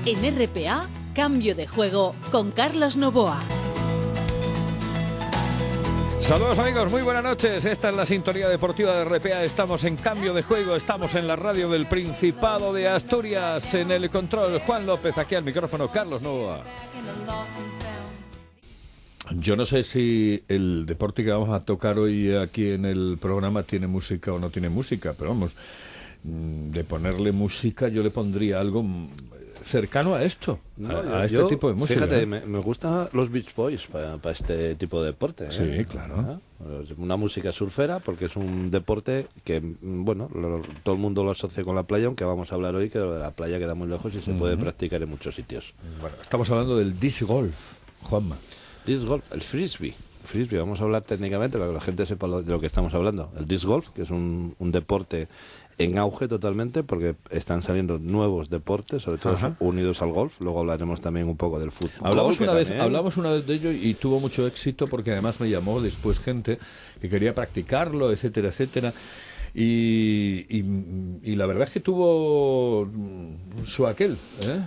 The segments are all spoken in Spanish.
En RPA, Cambio de Juego con Carlos Novoa. Saludos amigos, muy buenas noches. Esta es la sintonía deportiva de RPA. Estamos en Cambio de Juego, estamos en la radio del Principado de Asturias. En el control, Juan López, aquí al micrófono, Carlos Novoa. Yo no sé si el deporte que vamos a tocar hoy aquí en el programa tiene música o no tiene música, pero vamos, de ponerle música yo le pondría algo cercano a esto, a este tipo de música. Fíjate, me gustan los Beach Boys para este tipo de deporte. Sí, claro. Una música surfera, porque es un deporte que, bueno, todo el mundo lo asocia con la playa, aunque vamos a hablar hoy que la playa queda muy lejos y se puede practicar en muchos sitios. Bueno, estamos hablando del disc golf, Juanma. Disc golf, el frisbee. Vamos a hablar técnicamente para que la gente sepa de lo que estamos hablando. El disc golf, que es un deporte en auge totalmente, porque están saliendo nuevos deportes, sobre todo unidos al golf. Luego hablaremos también un poco del fútbol. Hablamos una vez de ello y tuvo mucho éxito, porque además me llamó después gente que quería practicarlo, etcétera, etcétera. Y la verdad es que tuvo su aquel,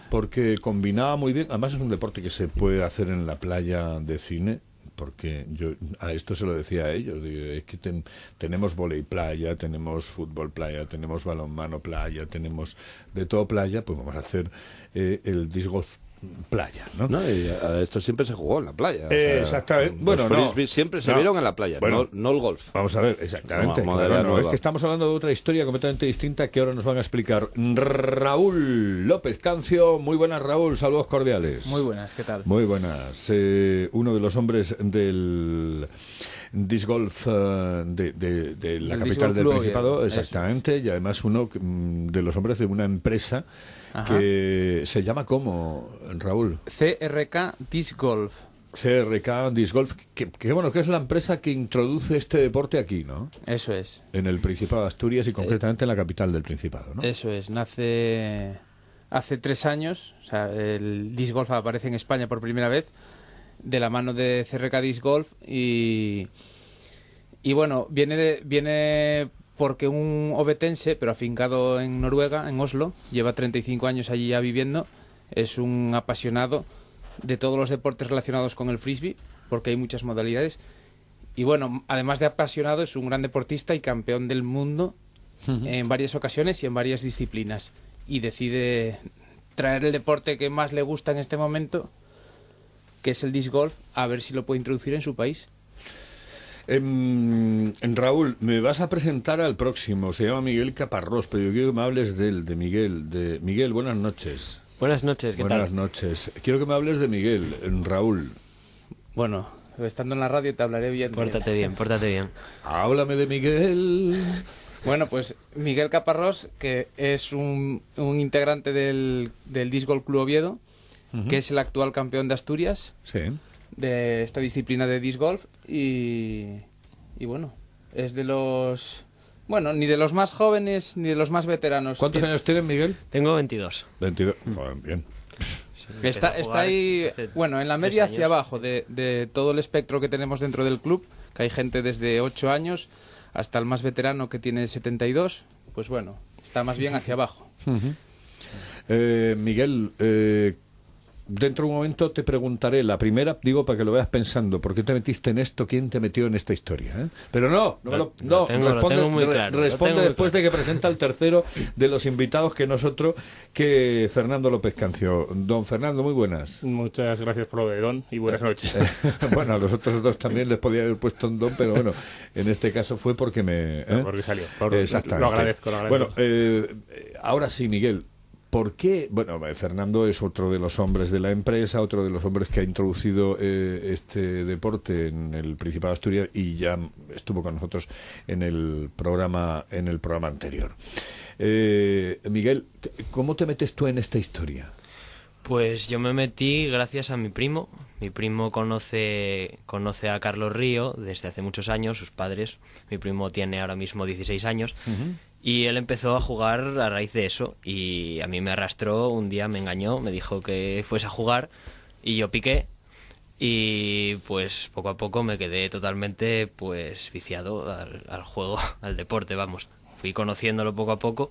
porque combinaba muy bien. Además es un deporte que se puede hacer en la playa de Cine, porque yo a esto se lo decía a ellos, digo, es que tenemos vóley playa, tenemos fútbol playa, tenemos balonmano playa, tenemos de todo playa, pues vamos a hacer el disc golf playa, ¿no? Y esto siempre se jugó en la playa. Exactamente. Bueno, los frisbees siempre se vieron en la playa, no el golf. Vamos a ver, exactamente. Es que estamos hablando de otra historia completamente distinta que ahora nos van a explicar Raúl López Cancio. Muy buenas, Raúl, saludos cordiales. Muy buenas, ¿qué tal? Muy buenas. Uno de los hombres del disc golf de la capital del Principado, exactamente, y además uno de los hombres de una empresa que se llama ¿cómo, Raúl? CRK Disc Golf. CRK Disc Golf, que bueno, que es la empresa que introduce este deporte aquí, ¿no? Eso es. En el Principado de Asturias y concretamente en la capital del Principado, ¿no? Eso es, nace hace 3 años, o sea, el Disc Golf aparece en España por primera vez, de la mano de CRK Disc Golf, y bueno, viene porque un obetense, pero afincado en Noruega, en Oslo, lleva 35 años allí ya viviendo, es un apasionado de todos los deportes relacionados con el frisbee, porque hay muchas modalidades, y bueno, además de apasionado, es un gran deportista y campeón del mundo en varias ocasiones y en varias disciplinas, y decide traer el deporte que más le gusta en este momento, que es el disc golf, a ver si lo puede introducir en su país. Raúl, me vas a presentar al próximo, se llama Miguel Caparrós, pero yo quiero que me hables de Miguel. Miguel, buenas noches. Buenas noches, ¿qué tal? Buenas noches. Quiero que me hables de Miguel, Raúl. Bueno, estando en la radio te hablaré bien. Pórtate bien. Háblame de Miguel. Bueno, pues Miguel Caparrós, que es un integrante del Disc Golf Club Oviedo, que es el actual campeón de Asturias. Sí. De esta disciplina de disc golf y bueno, es de los... Bueno, ni de los más jóvenes ni de los más veteranos. ¿Cuántos años tienes, Miguel? Tengo 22. 22, joder, bien. Está ahí, bueno, en la media hacia abajo de todo el espectro que tenemos dentro del club, que hay gente desde 8 años hasta el más veterano que tiene 72, pues bueno, está más bien hacia abajo. Miguel, dentro de un momento te preguntaré, la primera, digo para que lo veas pensando, ¿por qué te metiste en esto? ¿Quién te metió en esta historia? Pero responde después de que presenta el tercero de los invitados, que no es otro que Fernando López Cancio. Don Fernando, muy buenas. Muchas gracias por lo de don y buenas noches. Bueno, a los otros dos también les podía haber puesto un don, pero bueno, en este caso fue porque porque salió. Exactamente. Lo agradezco. Bueno, ahora sí, Miguel. ¿Por qué? Bueno, Fernando es otro de los hombres de la empresa, otro de los hombres que ha introducido este deporte en el Principado de Asturias y ya estuvo con nosotros en el programa anterior. Miguel, ¿cómo te metes tú en esta historia? Pues yo me metí gracias a mi primo. Mi primo conoce a Carlos Río desde hace muchos años, sus padres. Mi primo tiene ahora mismo 16 años. Y él empezó a jugar a raíz de eso, y a mí me arrastró, un día me engañó, me dijo que fuese a jugar, y yo piqué, y pues poco a poco me quedé totalmente pues viciado al juego, al deporte, vamos. Fui conociéndolo poco a poco,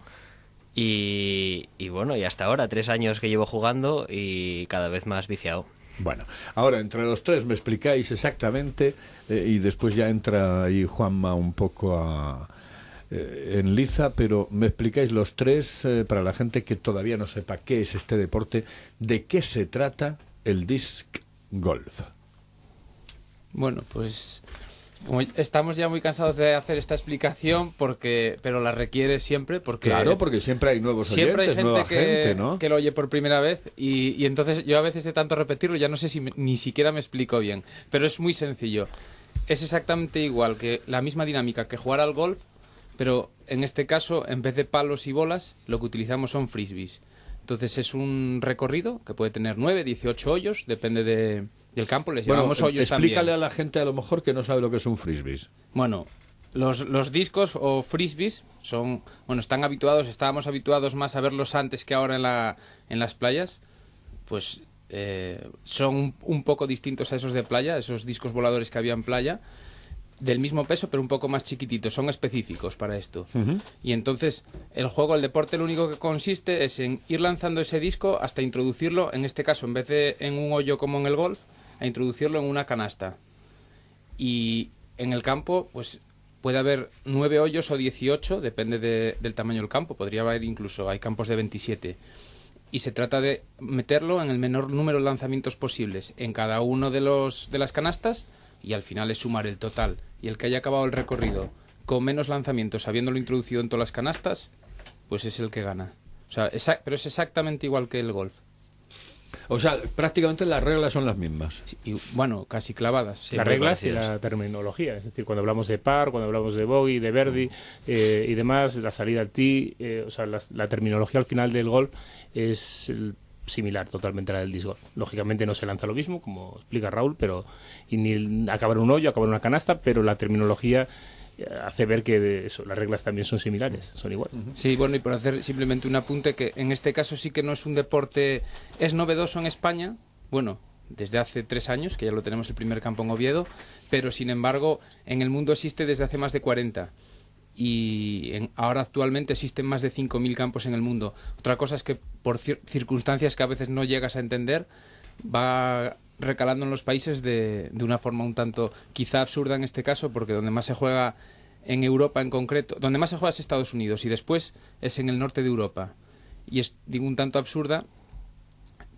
Y bueno, y hasta ahora, 3 años que llevo jugando y cada vez más viciado. Bueno, ahora entre los tres me explicáis exactamente y después ya entra ahí Juanma un poco en liza, pero me explicáis los tres para la gente que todavía no sepa qué es este deporte, de qué se trata el disc golf. Bueno, pues como estamos ya muy cansados de hacer esta explicación, pero la requiere siempre, porque Claro, porque siempre hay nuevos siempre oyentes, hay nueva gente gente, ¿no? que lo oye por primera vez y entonces yo a veces de tanto repetirlo ya no sé si ni siquiera me explico bien, pero es muy sencillo. Es exactamente igual que la misma dinámica que jugar al golf, pero en este caso en vez de palos y bolas lo que utilizamos son frisbees. Entonces es un recorrido que puede tener 9, 18 hoyos, depende del campo, les llamamos hoyos explícale también. a la gente a lo mejor que no sabe lo que es un frisbee. Bueno, los discos o frisbees estábamos habituados más a verlos antes que ahora en las playas, pues son un poco distintos a esos de playa, esos discos voladores que había en playa, del mismo peso pero un poco más chiquititos, son específicos para esto. Y entonces el juego, el deporte, lo único que consiste es en ir lanzando ese disco hasta introducirlo, en este caso en vez de en un hoyo como en el golf, a introducirlo en una canasta. Y en el campo pues puede haber 9 hoyos o 18, depende del tamaño del campo, podría haber incluso, hay campos de 27. Y se trata de meterlo en el menor número de lanzamientos posibles en cada uno de las canastas, y al final es sumar el total. Y el que haya acabado el recorrido con menos lanzamientos, habiéndolo introducido en todas las canastas, pues es el que gana. O sea, pero es exactamente igual que el golf. O sea, prácticamente las reglas son las mismas. Y, bueno, casi clavadas. Sí, Las muy reglas y parecidas. la terminología, es decir, cuando hablamos de par, cuando hablamos de bogey, de birdie y demás, la salida al tee, o sea, la terminología al final del golf es similar totalmente a la del disc golf. Lógicamente no se lanza lo mismo, como explica Raúl, pero y ni acabar un hoyo, acabar una canasta, pero la terminología hace ver que las reglas también son similares, son iguales. Sí, bueno, y por hacer simplemente un apunte, que en este caso sí que no es un deporte, es novedoso en España, bueno, desde hace 3 años, que ya lo tenemos el primer campo en Oviedo, pero sin embargo en el mundo existe desde hace más de 40. Y ahora actualmente existen más de 5.000 campos en el mundo. Otra cosa es que por circunstancias que a veces no llegas a entender, va recalando en los países de una forma un tanto quizá absurda en este caso, porque donde más se juega en Europa en concreto, donde más se juega es Estados Unidos y después es en el norte de Europa. Y es, digo, un tanto absurda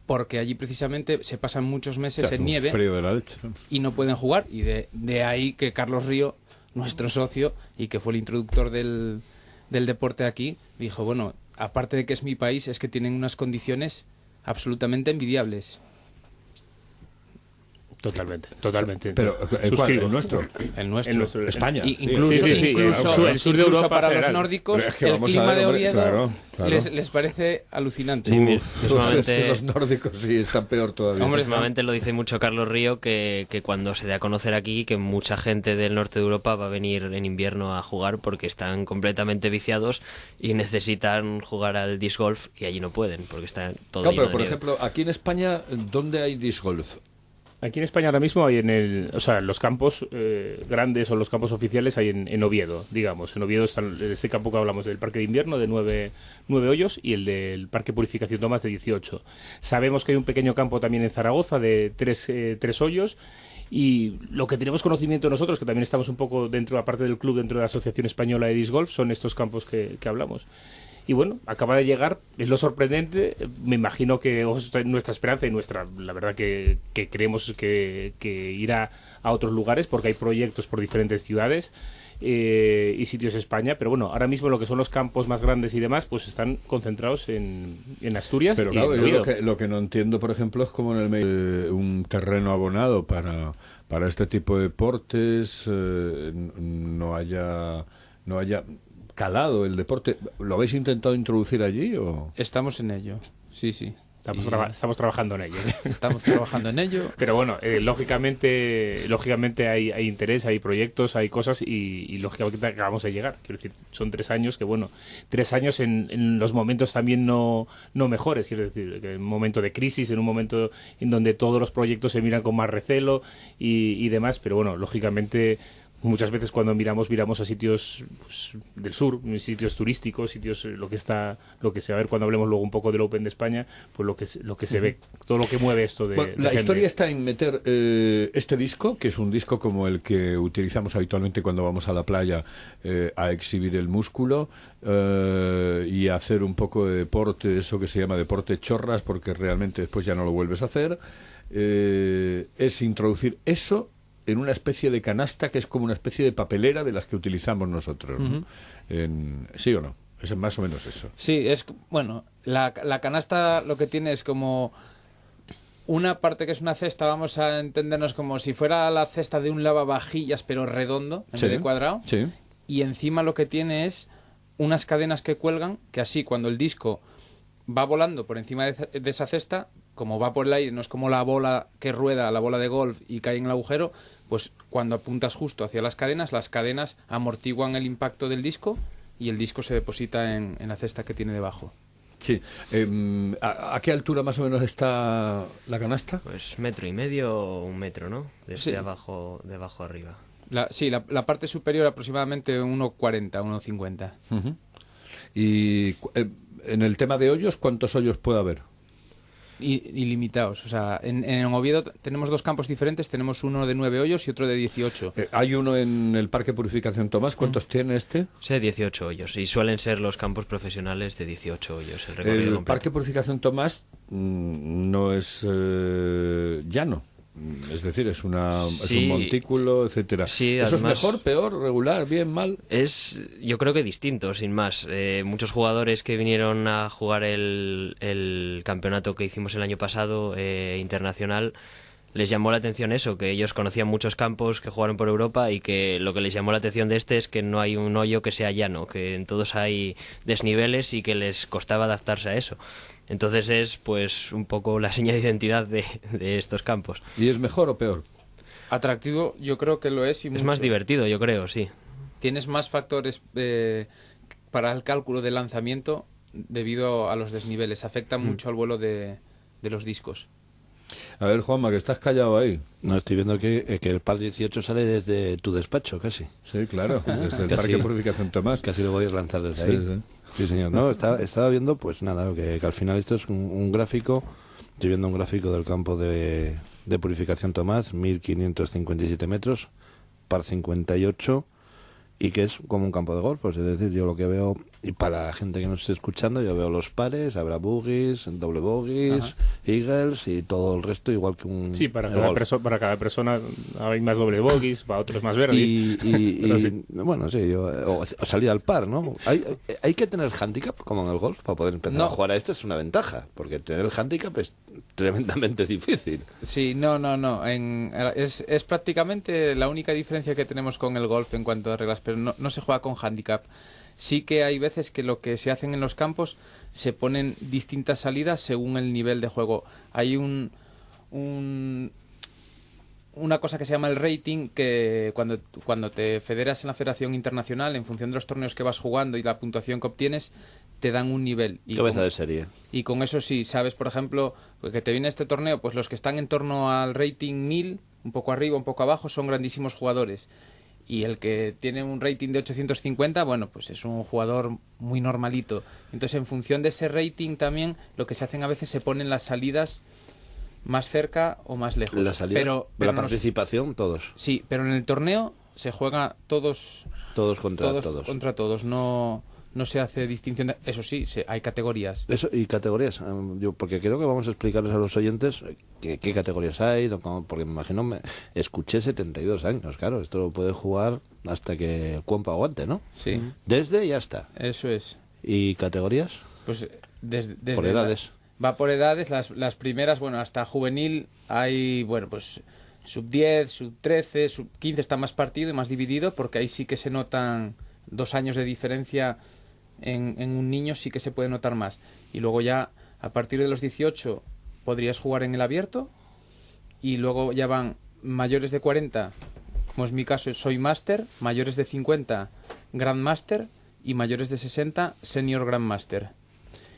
porque allí precisamente se pasan muchos meses en nieve Frío de la leche. y no pueden jugar, y de ahí que Carlos Río, nuestro socio y que fue el introductor del deporte aquí, dijo, bueno, aparte de que es mi país, es que tienen unas condiciones absolutamente envidiables. Totalmente. Pero, suscribo. ¿el nuestro? El nuestro. El nuestro. España. Incluso, Sí, incluso, el sur de Europa para general. los nórdicos, Pero es que el vamos a clima ver, de hombre, Oviedo claro. les parece alucinante. Sí, Es que los nórdicos sí están peor todavía. Hombre, Últimamente lo dice mucho Carlos Río, que cuando se dé a conocer aquí que mucha gente del norte de Europa va a venir en invierno a jugar porque están completamente viciados y necesitan jugar al disc golf y allí no pueden porque está todo Claro, lleno pero de por nieve. ejemplo, aquí en España, ¿dónde hay disc golf? Aquí en España ahora mismo hay los campos grandes o los campos oficiales hay en Oviedo, digamos. En Oviedo están este campo que hablamos del parque de invierno de 9 hoyos y el del parque Purificación Tomás de 18. Sabemos que hay un pequeño campo también en Zaragoza de 3 hoyos. Y lo que tenemos conocimiento nosotros, que también estamos un poco dentro, aparte del club, dentro de la Asociación Española de Disc Golf, son estos campos que hablamos. Y bueno, acaba de llegar, es lo sorprendente, me imagino que nuestra esperanza y la verdad que creemos que irá a otros lugares, porque hay proyectos por diferentes ciudades y sitios de España, pero bueno, ahora mismo lo que son los campos más grandes y demás, pues están concentrados en Asturias. Pero y claro, en yo Oviedo. lo que no entiendo, por ejemplo, es cómo en el medio un terreno abonado para este tipo de deportes no haya calado el deporte. ¿Lo habéis intentado introducir allí o...? Estamos en ello, sí. Estamos trabajando en ello. Estamos trabajando en ello. Pero bueno, lógicamente hay interés, hay proyectos, hay cosas y lógicamente acabamos de llegar. Quiero decir, son 3 años que, bueno, 3 años en los momentos también no mejores. Quiero decir, que en un momento de crisis, en un momento en donde todos los proyectos se miran con más recelo y demás. Pero bueno, lógicamente, muchas veces cuando miramos a sitios pues, del sur, sitios turísticos, sitios lo que se va a ver cuando hablemos luego un poco del Open de España, pues lo que se ve, todo lo que mueve esto de, bueno, de la gente. historia está en meter este disco, que es un disco como el que utilizamos habitualmente cuando vamos a la playa a exhibir el músculo y a hacer un poco de deporte, eso que se llama deporte chorras, porque realmente después ya no lo vuelves a hacer. Es introducir eso en una especie de canasta que es como una especie de papelera de las que utilizamos nosotros, ¿no? ¿Sí o no? Es más o menos eso. Sí, es bueno, la canasta lo que tiene es como una parte que es una cesta, vamos a entendernos como si fuera la cesta de un lavavajillas pero redondo en vez de cuadrado. Sí. Y encima lo que tiene es unas cadenas que cuelgan, que así cuando el disco va volando por encima de esa cesta, como va por el aire, no es como la bola que rueda, la bola de golf y cae en el agujero, pues cuando apuntas justo hacia las cadenas amortiguan el impacto del disco y el disco se deposita en la cesta que tiene debajo. Sí. ¿A qué altura más o menos está la canasta? Pues 1,5 metros o 1 metro, ¿no? Desde Sí. abajo, de abajo arriba. La parte superior aproximadamente 1,40, 1,50. Uh-huh. Y en el tema de hoyos, ¿cuántos hoyos puede haber? Ilimitados. O sea, en Oviedo tenemos 2 campos diferentes, tenemos uno de 9 hoyos y otro de 18. Hay uno en el Parque Purificación Tomás, ¿cuántos tiene este? Sí, 18 hoyos. Y suelen ser los campos profesionales de 18 hoyos. El recorrido El completo. Parque Purificación Tomás no es llano. Es decir, es un montículo, etcétera. Sí, ¿Eso además, es mejor, peor, regular, bien, mal? Yo creo que distinto, sin más. Muchos jugadores que vinieron a jugar el campeonato que hicimos el año pasado, internacional, les llamó la atención eso, que ellos conocían muchos campos que jugaron por Europa y que lo que les llamó la atención de este es que no hay un hoyo que sea llano, que en todos hay desniveles y que les costaba adaptarse a eso. Entonces es pues un poco la seña de identidad de estos campos. ¿Y es mejor o peor? Atractivo yo creo que lo es. Y Es mucho. más divertido, yo creo, sí. Tienes más factores para el cálculo del lanzamiento debido a los desniveles. Afecta mucho al vuelo de los discos. A ver, Juanma, que estás callado ahí. No, estoy viendo que el par 18 sale desde tu despacho, casi. Sí, claro, desde el Casi. Parque Purificación Tomás. Casi lo voy a lanzar desde Sí, ahí. sí. Sí, señor. No, estaba viendo, pues nada, que al final esto es un gráfico. Estoy viendo un gráfico del campo de Purificación Tomás, 1557 metros, par 58, y que es como un campo de golf. Pues es decir, yo lo que veo, y para la gente que nos esté escuchando, yo veo los pares, habrá bogies, doble bogies, eagles y todo el resto, igual que un. Sí, para el cada, golf. para cada persona hay más doble bogies, para otros más verdes. Y Pero sí. bueno, sí, o salir al par, ¿no? Hay que tener handicap, como en el golf, para poder empezar No. a jugar a esto. Es una ventaja, porque tener el handicap es tremendamente difícil. Sí, no. Es prácticamente la única diferencia que tenemos con el golf en cuanto a reglas, pero no se juega con handicap. Sí que hay veces que lo que se hacen en los campos se ponen distintas salidas según el nivel de juego. Hay una cosa que se llama el rating, que cuando te federas en la Federación Internacional, en función de los torneos que vas jugando y la puntuación que obtienes, te dan un nivel. Cabeza de serie. Y con eso sí, sabes, por ejemplo, que te viene este torneo, pues los que están en torno al rating 1000, un poco arriba, un poco abajo, son grandísimos jugadores. Y el que tiene un rating de 850, bueno, pues es un jugador muy normalito. Entonces, en función de ese rating también, lo que se hacen a veces se ponen las salidas más cerca o más lejos. La salida, pero la nos- participación, todos. Sí, pero en el torneo se juega todos Contra todos. contra todos. No se hace distinción. Eso sí, hay categorías. Eso, y categorías, porque creo que vamos a explicarles a los oyentes qué categorías hay, porque me imagino, escuché 72 años, claro, esto lo puede jugar hasta que el cuerpo aguante, ¿no? Sí, Desde ya está. eso es. ¿Y categorías? Pues desde Por edades. Va por edades. Las primeras, bueno, hasta juvenil hay, bueno, pues sub 10, sub 13, sub 15 está más partido y más dividido, porque ahí sí que se notan 2 años de diferencia. En un niño sí que se puede notar más. Y luego ya, a partir de los 18, podrías jugar en el abierto. Y luego ya van mayores de 40, como es mi caso, soy máster. Mayores de 50, Grandmaster. Y mayores de 60, Senior Grandmaster.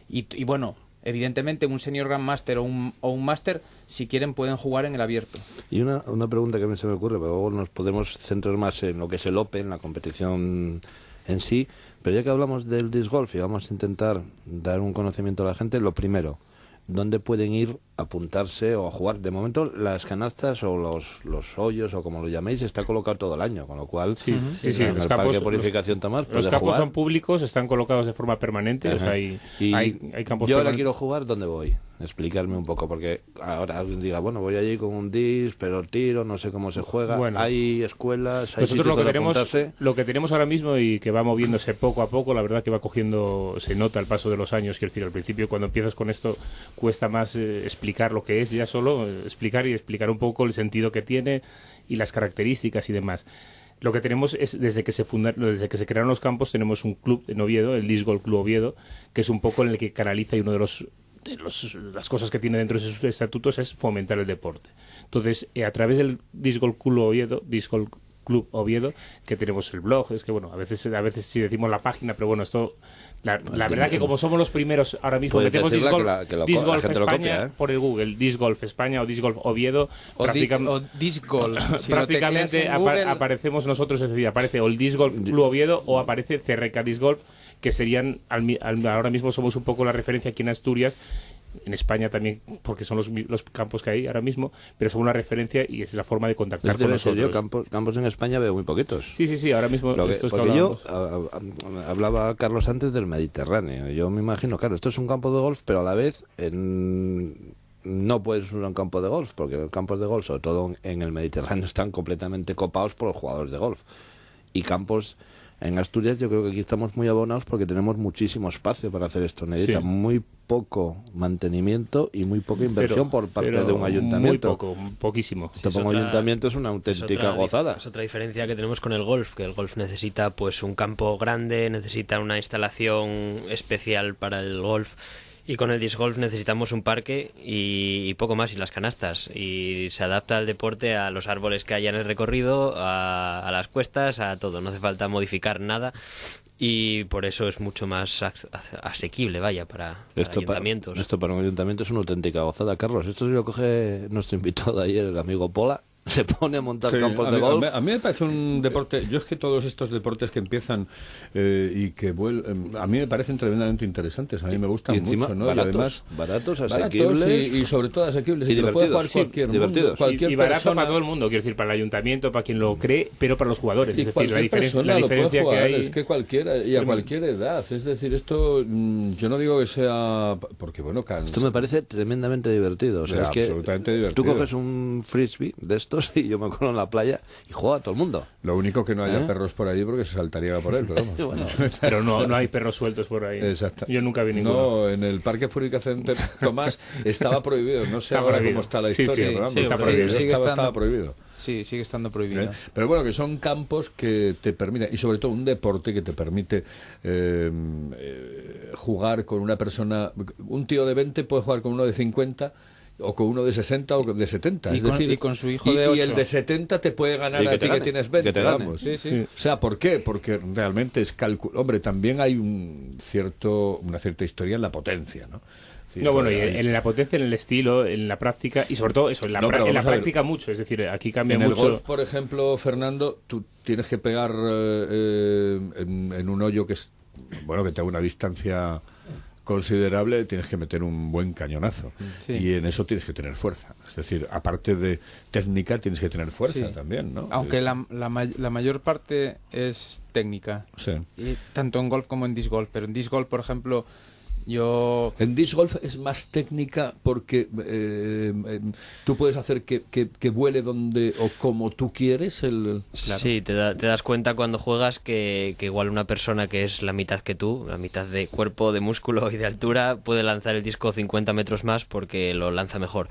Y bueno, Evidentemente, un Senior Grandmaster o un Master, si quieren, pueden jugar en el abierto. Y una pregunta que a mí se me ocurre, pero luego nos podemos centrar más en lo que es el Open, la competición en sí, pero ya que hablamos del disc golf y vamos a intentar dar un conocimiento a la gente, lo primero, ¿dónde pueden ir a apuntarse o a jugar? De momento, las canastas o los hoyos o como lo llaméis, está colocado todo el año, con lo cual en el Parque de Purificación Tomás los campos son públicos, están colocados de forma permanente, o sea, hay campos yo ahora quiero jugar, ¿dónde voy? Explicarme un poco, porque ahora alguien diga, bueno, voy allí con un disc, pero tiro, no sé cómo se juega. Bueno, hay escuelas, hay nosotros lo que tenemos ahora mismo y que va moviéndose poco a poco, la verdad que va cogiendo, se nota el paso de los años, quiero decir, al principio cuando empiezas con esto cuesta más explicar lo que es, ya solo explicar un poco el sentido que tiene y las características y demás. Lo que tenemos es, desde que se crearon los campos, tenemos un club en Oviedo, el Disc Golf Club Oviedo, que es un poco en el que canaliza, y uno de las cosas que tiene dentro de sus estatutos es fomentar el deporte. Entonces, a través del Disc Golf Club Oviedo, que tenemos el blog, es que bueno, a veces sí decimos la página, pero bueno, esto la verdad que como somos los primeros ahora mismo, metemos Disc Golf España por el Google, Disc Golf España o Disc Golf Oviedo, o Disc Golf, si prácticamente aparecemos nosotros, es decir, aparece o el Disc Golf Club Oviedo o aparece CRK Disc Golf, que serían, ahora mismo somos un poco la referencia aquí en Asturias, en España también, porque son los campos que hay ahora mismo, pero son una referencia y es la forma de contactar con nosotros. Yo campos en España veo muy poquitos. Sí, ahora mismo porque yo hablaba Carlos antes del Mediterráneo. Yo me imagino, claro, esto es un campo de golf, pero a la vez no puedes usar un campo de golf, porque los campos de golf, sobre todo en el Mediterráneo, están completamente copados por los jugadores de golf. Y campos en Asturias, yo creo que aquí estamos muy abonados porque tenemos muchísimo espacio para hacer esto. Necesita muy poco mantenimiento y muy poca inversión por parte de un ayuntamiento. Poquísimo. Un ayuntamiento es una auténtica gozada. Es otra diferencia que tenemos con el golf, que el golf necesita pues un campo grande, necesita una instalación especial para el golf. Y con el disc golf necesitamos un parque y poco más, y las canastas. Y se adapta al deporte, a los árboles que haya en el recorrido, a las cuestas, a todo. No hace falta modificar nada. Y por eso es mucho más asequible, vaya, para ayuntamientos. Esto para un ayuntamiento es una auténtica gozada. Carlos, esto se lo coge nuestro invitado de ayer, el amigo Pola. Se pone a montar campos de golf. A mí me parece un deporte. Yo es que todos estos deportes que empiezan y que vuelven, a mí me parecen tremendamente interesantes. A mí me gustan mucho, ¿no? Baratos, asequibles y sobre todo asequibles. Y divertidos. Cualquier barato persona, para todo el mundo. Quiero decir, para el ayuntamiento, para quien lo cree, pero para los jugadores. Y es decir, la que diferencia hay es que cualquiera y a cualquier edad. Es decir, esto yo no digo que sea porque bueno, esto me parece tremendamente divertido. O sea, es que absolutamente divertido. Tú coges un frisbee de estos y yo me acuerdo en la playa y juega a todo el mundo. Lo único que no haya perros por allí porque se saltaría por él, pero vamos. Bueno. Pero no hay perros sueltos por ahí. Exacto. Yo nunca vi ninguno. No, en el Parque Purificación Tomás estaba prohibido. No sé ahora cómo está la historia, pero vamos, está prohibido. Estaba prohibido. Sí, sigue estando prohibido. Pero bueno, que son campos que te permiten, y sobre todo un deporte que te permite jugar con una persona. Un tío de 20 puede jugar con uno de 50 o con uno de 60 o de 70. Y con su hijo de 8. Y el de 70 te puede ganar a ti que tienes 20. Que te vamos. Sí. O sea, ¿por qué? Porque realmente es cálculo. Hombre, también hay una cierta historia en la potencia, ¿no? Sí, no, bueno, y en la potencia, en el estilo, en la práctica, y sobre todo eso, en la práctica mucho. Es decir, aquí cambia mucho. En el golf, por ejemplo, Fernando, tú tienes que pegar en un hoyo que es, bueno, que te da una distancia considerable, tienes que meter un buen cañonazo. Sí. Y en eso tienes que tener fuerza. Es decir, aparte de técnica, tienes que tener fuerza también, ¿no? Aunque la mayor parte es técnica. Sí. Y tanto en golf como en disc golf. Pero en disc golf, por ejemplo, En disc golf es más técnica porque tú puedes hacer que vuele donde o como tú quieres. Claro. Sí, te das cuenta cuando juegas que igual una persona que es la mitad que tú, la mitad de cuerpo, de músculo y de altura, puede lanzar el disco 50 metros más porque lo lanza mejor.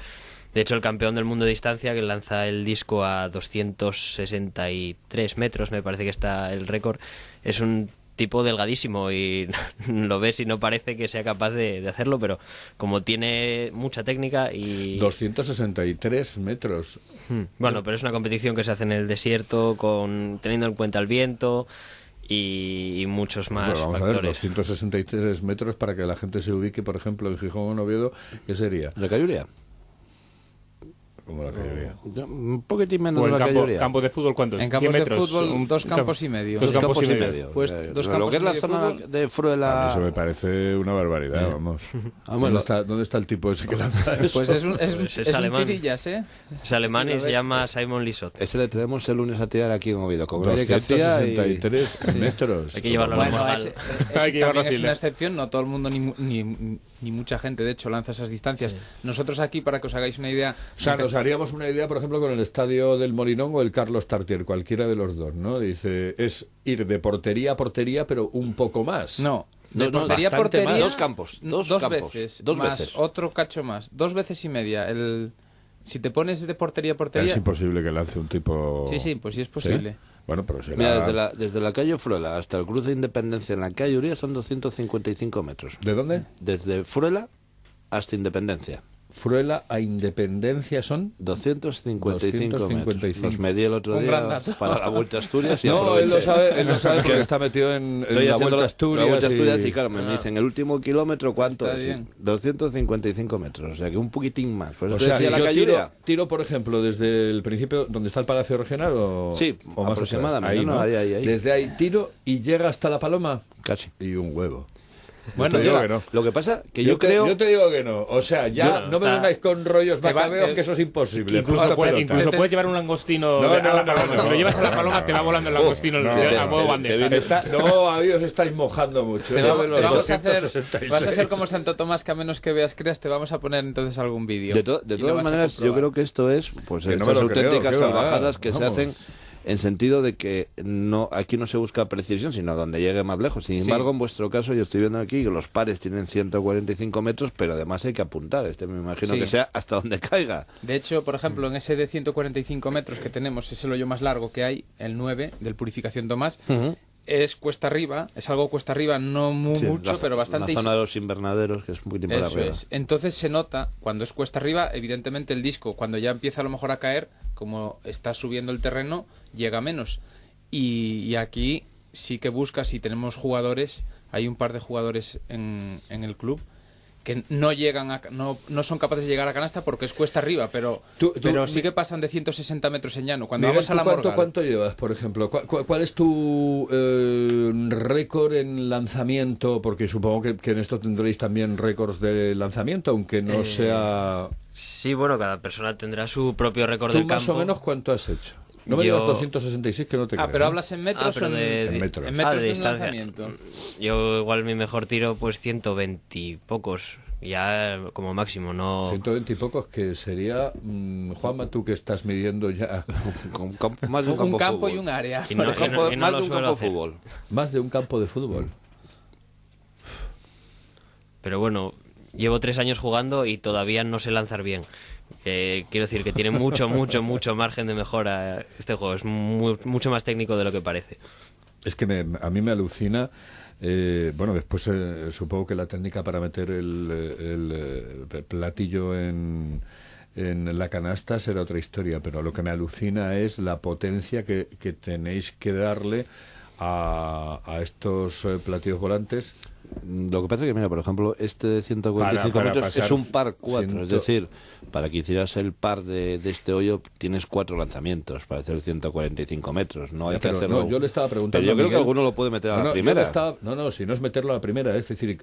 De hecho, el campeón del mundo de distancia, que lanza el disco a 263 metros, me parece que está el récord, es un tipo delgadísimo y lo ves y no parece que sea capaz de hacerlo, pero como tiene mucha técnica y... 263 metros. Bueno, pero es una competición que se hace en el desierto, teniendo en cuenta el viento y muchos más Bueno, vamos a ver, factores. los 163 metros para que la gente se ubique, por ejemplo, en Gijón o en Oviedo, ¿qué sería? ¿La Cayuría? Como la categoría. Un poquitín menos O de en la campo, Cayuría. campo de fútbol, ¿cuánto es? En 10 campos de metros. fútbol, 2 campos y medio. Dos Dos campos y medio. medio. Pues dos Lo campos que es y la medio zona fútbol. de Fruela... Eso me parece una barbaridad, vamos. bueno. ¿Dónde está el tipo ese que lanza eso? Pues es un Es alemán. tirillas, ¿eh? Es alemán Sí, y lo se ves. llama Simon Lisot. Ese le traemos el lunes a tirar aquí en Oviedo. Con Eric García y... 263 metros. Hay que llevarlo a la Bueno, Morgal. Hay que llevarlo también así, es ¿no? una excepción, no todo el mundo ni mucha gente, de hecho, lanza esas distancias. Nosotros aquí, para que os hagáis una idea... O sea, nos haríamos una idea, por ejemplo, con el estadio del Molinón o el Carlos Tartier, cualquiera de los dos, ¿no? Dice, es ir de portería a portería, pero un poco más. No, de No, portería a bastante portería... más. Dos campos, dos campos, veces, dos más veces. otro cacho más, 2 veces y media. Si te pones de portería a portería... Es imposible que lance un tipo... Sí, pues sí es posible. ¿Sí? Bueno, pero será... Mira, desde la calle Fruela hasta el cruce de Independencia en la calle Uría son 255 metros. ¿De dónde? Desde Fruela hasta Independencia. Fruela a Independencia son... 255 metros. 255. Los medí el otro Un gran día dato. para la Vuelta a Asturias y No, él aproveché. lo sabe porque está metido en Estoy la haciendo Vuelta a Asturias. la Vuelta a Asturias y- y claro, me dicen el último kilómetro cuánto Está es. bien. 255 metros, o sea que un poquitín más. Por eso O te sea, decía la yo calle Uría. tiro, por ejemplo, desde el principio, donde está el Palacio Regional o... Sí, o más aproximadamente, atrás. ¿no? Ahí, Ahí. Desde ahí tiro y llega hasta la Paloma Casi. y un huevo. Bueno, Yo te digo Llega. que no. Lo que pasa que yo creo... Yo te digo que no. O sea, ya Yo- no me está- vengáis con rollos Te va- macabeos, te- que eso es imposible. Incluso, Punta puedes, pelota. incluso puedes llevar un langostino No, a no, la paloma. no. Si lo llevas a la paloma, te va volando el langostino no, a modo te bandeja. viene- No, ahí os estáis mojando mucho. Te Eso vamos, de los te vamos a hacer, 266. vas a ser como Santo Tomás, que a menos que veas creas, te vamos a poner entonces algún vídeo. De Y lo todas vas a maneras, yo comprobar. creo que esto es pues Que no estas me lo creo, auténticas ¿qué va? salvajadas que se Vamos. hacen en sentido de que no aquí no se busca precisión, sino donde llegue más lejos. Sin embargo, en vuestro caso, yo estoy viendo aquí que los pares tienen 145 metros, pero además hay que apuntar. Me imagino Sí. que sea hasta donde caiga. De hecho, por ejemplo, en ese de 145 metros que tenemos, es el hoyo más largo que hay, el 9 del Purificación Tomás, es cuesta arriba, es algo cuesta arriba, no Sí, mucho, pero bastante. La zona de los invernaderos, que es un poquitín para Eso arriba. es. Entonces se nota, cuando es cuesta arriba, evidentemente el disco, cuando ya empieza a lo mejor a caer, como está subiendo el terreno, llega menos. Y aquí sí que buscas, si tenemos jugadores, hay un par de jugadores en el club que no llegan no son capaces de llegar a canasta porque es cuesta arriba, pero sí que pasan de 160 metros en llano. Cuando Miguel, vamos a la Morgal, ¿cuánto llevas, por ejemplo? ¿Cuál es tu récord en lanzamiento? Porque supongo que en esto tendréis también récords de lanzamiento, aunque no sea... Sí, bueno, cada persona tendrá su propio récord ¿Tú del más campo. o menos cuánto has hecho? No me Yo- digas 266, que no te creo. pero ¿eh? hablas en metros pero o en, en metros. en metros de de un distancia. lanzamiento. Yo igual mi mejor tiro pues 120 y pocos, ya como máximo, no... 120 y pocos, que sería... Juanma, tú que estás midiendo ya Más de un Un campo, campo de y fútbol. un área. Y no- Un campo- y no más lo de un suelo campo de hacer. fútbol. más de un campo de fútbol. Pero bueno, llevo 3 años jugando y todavía no sé lanzar bien. Quiero decir que tiene mucho margen de mejora este juego. Es mucho más técnico de lo que parece. Es que a mí me alucina. Bueno, después supongo que la técnica para meter el platillo en la canasta será otra historia, pero lo que me alucina es la potencia que tenéis que darle a estos platillos volantes. Lo que pasa es que, mira, por ejemplo, este de 145 Para metros pasar es un par 4. Es 100. decir, para que hicieras el par de este hoyo tienes 4 lanzamientos para hacer 145 metros. No hay Ya, que pero hacerlo. no, yo le estaba preguntando Pero yo a creo que Miguel- alguno lo puede meter a la yo primera. le estaba- no, si no es meterlo a la primera, es decir,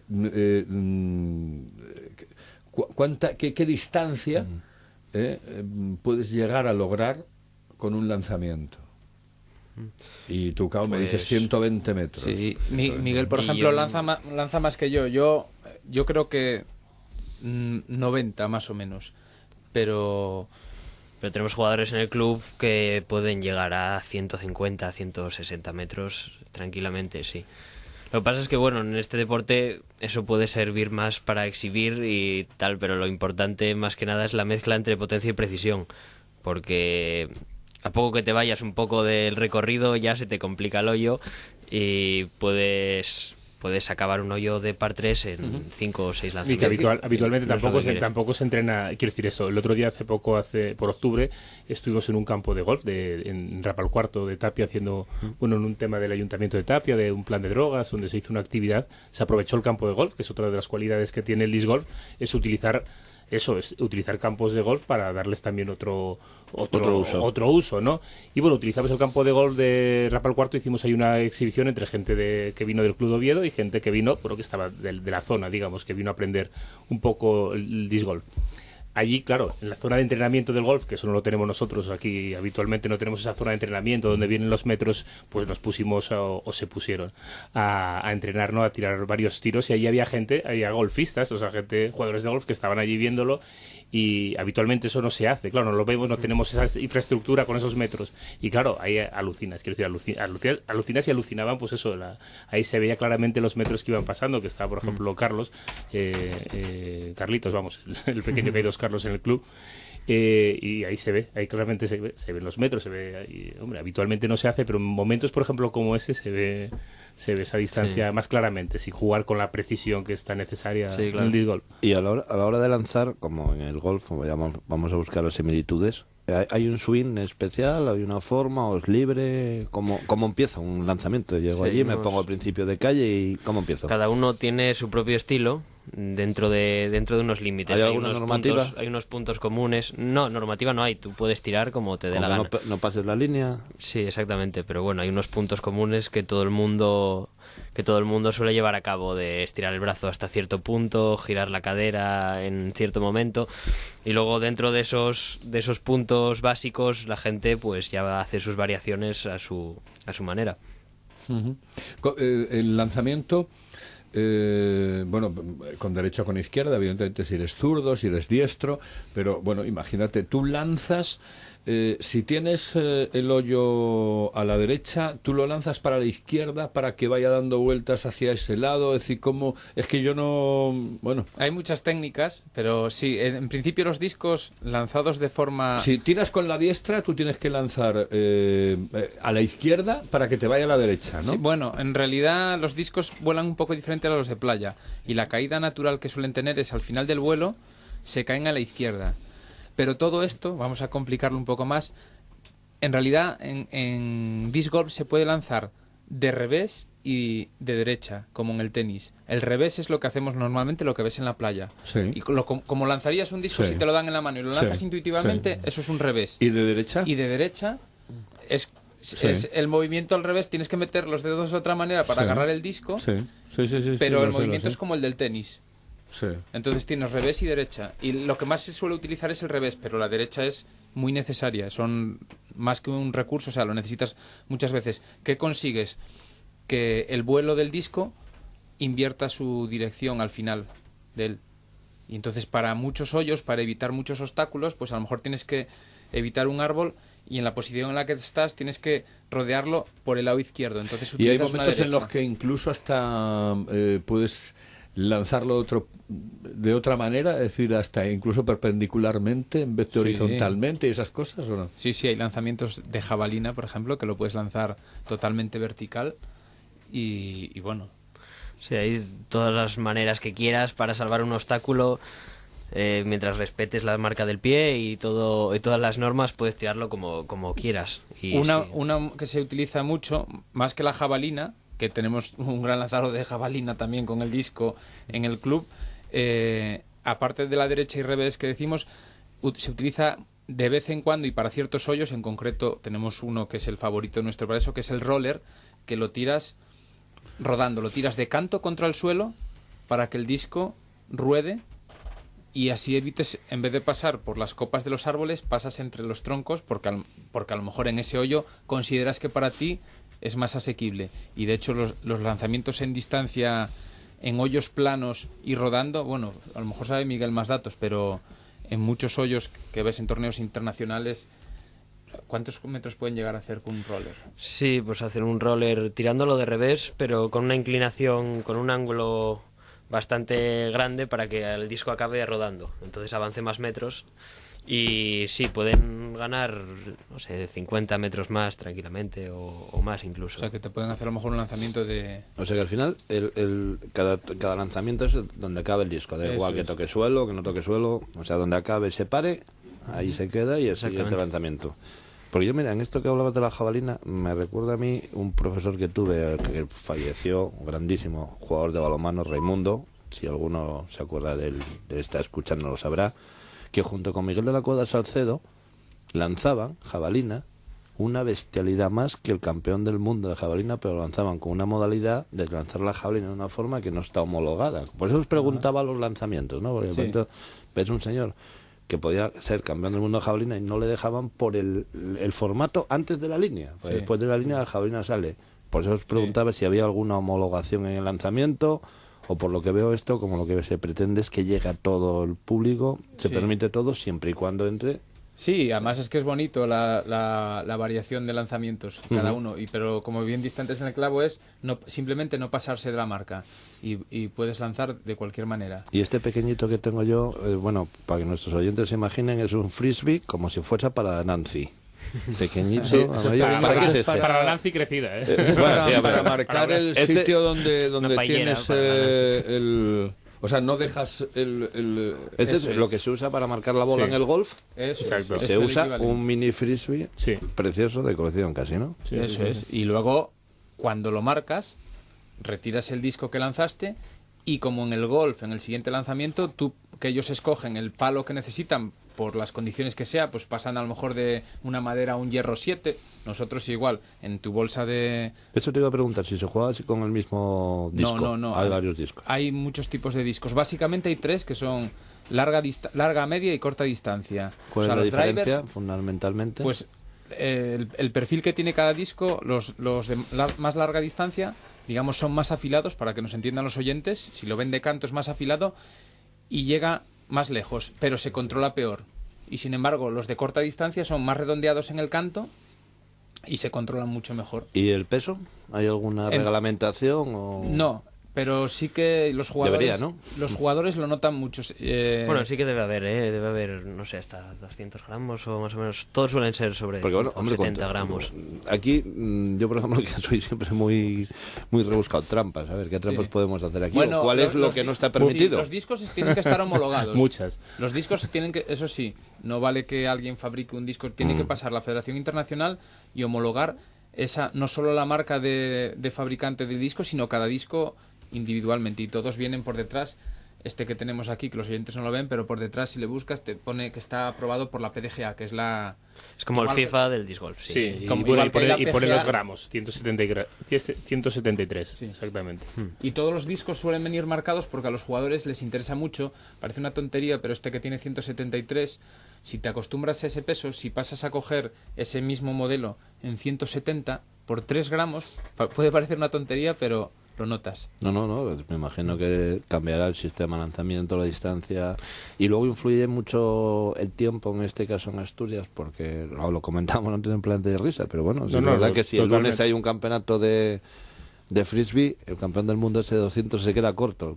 ¿qué distancia puedes llegar a lograr con un lanzamiento? Y tú, Cao, me Pues- dices 120 metros. Sí, Miguel, por Y ejemplo, yo- lanza más que yo. Yo creo que 90 más o menos. Pero tenemos jugadores en el club que pueden llegar a 150, 160 metros tranquilamente, sí. Lo que pasa es que, bueno, en este deporte eso puede servir más para exhibir y tal, pero lo importante más que nada es la mezcla entre potencia y precisión, porque a poco que te vayas un poco del recorrido ya se te complica el hoyo y puedes puedes acabar un hoyo de par 3 en 5 o 6 Y que lanzamientos. habitualmente No es lo que quieres. tampoco se entrena, quiero decir eso. El otro día, por octubre, estuvimos en un campo de golf en Rapalcuarto de Tapia haciendo, en un tema del Ayuntamiento de Tapia, de un plan de drogas, donde se hizo una actividad. Se aprovechó el campo de golf, que es otra de las cualidades que tiene el disc golf, es utilizar campos de golf para darles también otro uso, ¿no? Y bueno, utilizamos el campo de golf de Rapalcuarto, hicimos ahí una exhibición entre gente que vino del Club de Oviedo y gente que vino, que estaba de la zona, digamos, que vino a aprender un poco el disc golf. Allí, claro, en la zona de entrenamiento del golf, que eso no lo tenemos nosotros aquí, habitualmente no tenemos esa zona de entrenamiento donde vienen los metros, pues nos pusimos o se pusieron a entrenar, ¿no? A tirar varios tiros, y allí había golfistas, o sea, jugadores de golf que estaban allí viéndolo, y habitualmente eso no se hace, claro, no lo vemos, no tenemos esa infraestructura con esos metros, y claro, ahí alucinas, quiero decir, alucinas y alucinaban, pues eso, ahí se veía claramente los metros que iban pasando, que estaba, por ejemplo, Carlitos, vamos, el pequeño que hay dos Carlos en el club, y ahí claramente se ven los metros, hombre, habitualmente no se hace, pero en momentos, por ejemplo, como ese, se ve esa distancia más claramente, sin jugar con la precisión que está necesaria en el disc golf. Y a la hora de lanzar, como en el golf, vamos a buscar las similitudes. ¿Hay un swing especial? ¿Hay una forma? ¿O es libre? ¿Cómo empieza un lanzamiento? Llego allí, me pongo al principio de calle y ¿cómo empiezo? Cada uno tiene su propio estilo dentro de unos límites. ¿Hay alguna normativa? Hay unos puntos comunes. No, normativa no hay. Tú puedes tirar como te dé la gana. No pases la línea. Sí, exactamente. Pero bueno, hay unos puntos comunes que todo el mundo suele llevar a cabo, de estirar el brazo hasta cierto punto, girar la cadera en cierto momento, y luego dentro de esos puntos básicos la gente pues ya va a hacer sus variaciones a su manera. El lanzamiento, con derecha o con izquierda, evidentemente si eres zurdo, si eres diestro, pero bueno, imagínate, tú lanzas, si tienes el hoyo a la derecha, tú lo lanzas para la izquierda para que vaya dando vueltas hacia ese lado, es decir, ¿cómo? Es que yo no... Bueno. Hay muchas técnicas, pero sí, en principio los discos lanzados de forma... Si tiras con la diestra, tú tienes que lanzar a la izquierda para que te vaya a la derecha, ¿no? Sí, bueno, en realidad los discos vuelan un poco diferente a los de playa, y la caída natural que suelen tener es al final del vuelo, se caen a la izquierda. Pero todo esto, vamos a complicarlo un poco más, en realidad en disc golf se puede lanzar de revés y de derecha, como en el tenis. El revés es lo que hacemos normalmente, lo que ves en la playa. Sí. Y como lanzarías un disco si te lo dan en la mano y lo lanzas intuitivamente, eso es un revés. ¿Y de derecha? Y de derecha es el movimiento al revés, tienes que meter los dedos de otra manera para agarrar el disco, pero el movimiento es como el del tenis. Sí. Entonces tienes revés y derecha. Y lo que más se suele utilizar es el revés, pero la derecha es muy necesaria. Son más que un recurso, o sea, lo necesitas muchas veces. ¿Qué consigues? Que el vuelo del disco invierta su dirección al final de él. Y entonces para muchos hoyos, para evitar muchos obstáculos, pues a lo mejor tienes que evitar un árbol y en la posición en la que estás tienes que rodearlo por el lado izquierdo. Entonces y hay utilizas momentos una en derecha. los que incluso hasta puedes lanzarlo de otra manera, es decir, hasta incluso perpendicularmente en vez de horizontalmente y esas cosas, ¿o no? Sí, hay lanzamientos de jabalina, por ejemplo, que lo puedes lanzar totalmente vertical y bueno. Sí, hay todas las maneras que quieras para salvar un obstáculo, mientras respetes la marca del pie y todas las normas, puedes tirarlo como quieras. Y una que se utiliza mucho, más que la jabalina, que tenemos un gran lanzador de jabalina también con el disco en el club, aparte de la derecha y revés que decimos, se utiliza de vez en cuando y para ciertos hoyos. En concreto tenemos uno que es el favorito nuestro para eso, que es el roller, que lo tiras rodando, lo tiras de canto contra el suelo para que el disco ruede, y así evites, en vez de pasar por las copas de los árboles, pasas entre los troncos, porque a lo mejor en ese hoyo consideras que para ti es más asequible. Y de hecho los lanzamientos en distancia, en hoyos planos y rodando, bueno, a lo mejor sabe Miguel más datos, pero en muchos hoyos que ves en torneos internacionales, ¿cuántos metros pueden llegar a hacer con un roller? Sí, pues hacer un roller tirándolo de revés, pero con una inclinación, con un ángulo bastante grande para que el disco acabe rodando, entonces avance más metros Y sí, pueden ganar, no sé, 50 metros más tranquilamente o más incluso. O sea, que te pueden hacer a lo mejor un lanzamiento de... O sea que al final cada lanzamiento es donde acabe el disco. Da Eso igual que es. toque suelo, que no toque suelo. O sea, donde acabe se pare, ahí se queda y el siguiente Exactamente. lanzamiento. Porque yo, mira, en esto que hablabas de la jabalina, me recuerda a mí un profesor que tuve que falleció, un grandísimo jugador de balonmano, Raimundo. Si alguno se acuerda de él, está escuchando, lo sabrá. Que junto con Miguel de la Cuadra Salcedo lanzaban jabalina, una bestialidad más que el campeón del mundo de jabalina, pero lo lanzaban con una modalidad de lanzar la jabalina de una forma que no está homologada. Por eso os preguntaba los lanzamientos, ¿no? Porque de pronto ves un señor que podía ser campeón del mundo de jabalina y no le dejaban por el formato antes de la línea. Pues Sí. después de la línea la jabalina sale. Por eso os preguntaba si había alguna homologación en el lanzamiento. O por lo que veo esto, como lo que se pretende es que llegue a todo el público, se Sí. permite todo siempre y cuando entre. Sí, además es que es bonito la variación de lanzamientos, cada uno. Pero como bien distantes en el clavo es simplemente no pasarse de la marca. Y puedes lanzar de cualquier manera. Y este pequeñito que tengo yo, bueno, para que nuestros oyentes se imaginen, es un frisbee como si fuese para Nancy. Pequeñito, Sí, amarillo. ¿Para qué es este? Para la Nancy crecida, ¿eh? Para marcar el Este- sitio donde paellera tienes para el... O sea, no dejas el Este Eso es es. lo que se usa para marcar la bola Sí. en el golf. Eso Exacto. es Se el usa equivalente. un mini frisbee Sí. precioso de colección casi, ¿no? Sí, Eso sí, sí. es. Y luego, cuando lo marcas, retiras el disco que lanzaste y como en el golf, en el siguiente lanzamiento, que ellos escogen el palo que necesitan por las condiciones que sea, pues pasan a lo mejor de una madera a un hierro 7. Nosotros igual, en tu bolsa de... Eso te iba a preguntar, si se juega así con el mismo disco. No. Hay varios discos. Hay muchos tipos de discos. Básicamente hay 3 que son larga, media y corta distancia. ¿Cuál O sea, es la los diferencia, drivers, fundamentalmente? pues el perfil que tiene cada disco, los de más larga distancia, digamos, son más afilados, para que nos entiendan los oyentes. Si lo ven de canto es más afilado y llega más lejos, pero se controla peor. Y sin embargo, los de corta distancia son más redondeados en el canto y se controlan mucho mejor. ¿Y el peso? ¿Hay alguna En- reglamentación? O... No, pero sí que los jugadores, Debería, ¿no? los jugadores lo notan mucho. Bueno, sí que debe haber, no sé, hasta 200 gramos o más o menos. Todos suelen ser sobre Porque bueno, hombre, 70 gramos. Aquí, yo por ejemplo, que soy siempre muy rebuscado, trampas. A ver, ¿qué trampas Sí. podemos hacer aquí? Bueno, ¿O ¿Cuál es lo los que no di- está sí, permitido? los discos tienen que estar homologados. Muchas. Los discos tienen que, eso sí, no vale que alguien fabrique un disco, tiene que pasar la Federación Internacional y homologar esa, no solo la marca de fabricante del disco, sino cada disco individualmente. Y todos vienen por detrás. Este que tenemos aquí, que los oyentes no lo ven, pero por detrás, si le buscas, te pone que está aprobado por la PDGA, que es la... Es como el igual que- FIFA del disc golf. Sí, Sí. y Como pone, igual que la y pone PGA. los gramos, 173, Sí. exactamente. Y todos los discos suelen venir marcados porque a los jugadores les interesa mucho. Parece una tontería, pero este que tiene 173, si te acostumbras a ese peso, si pasas a coger ese mismo modelo en 170 por 3 gramos, puede parecer una tontería, pero lo notas. No, me imagino que cambiará el sistema de lanzamiento, la distancia, y luego influye mucho el tiempo, en este caso en Asturias, porque lo comentamos antes en plan de risa, pero bueno, sí, No, es no, verdad no, que si el totalmente. lunes hay un campeonato de frisbee, el campeón del mundo ese de 200 se queda corto.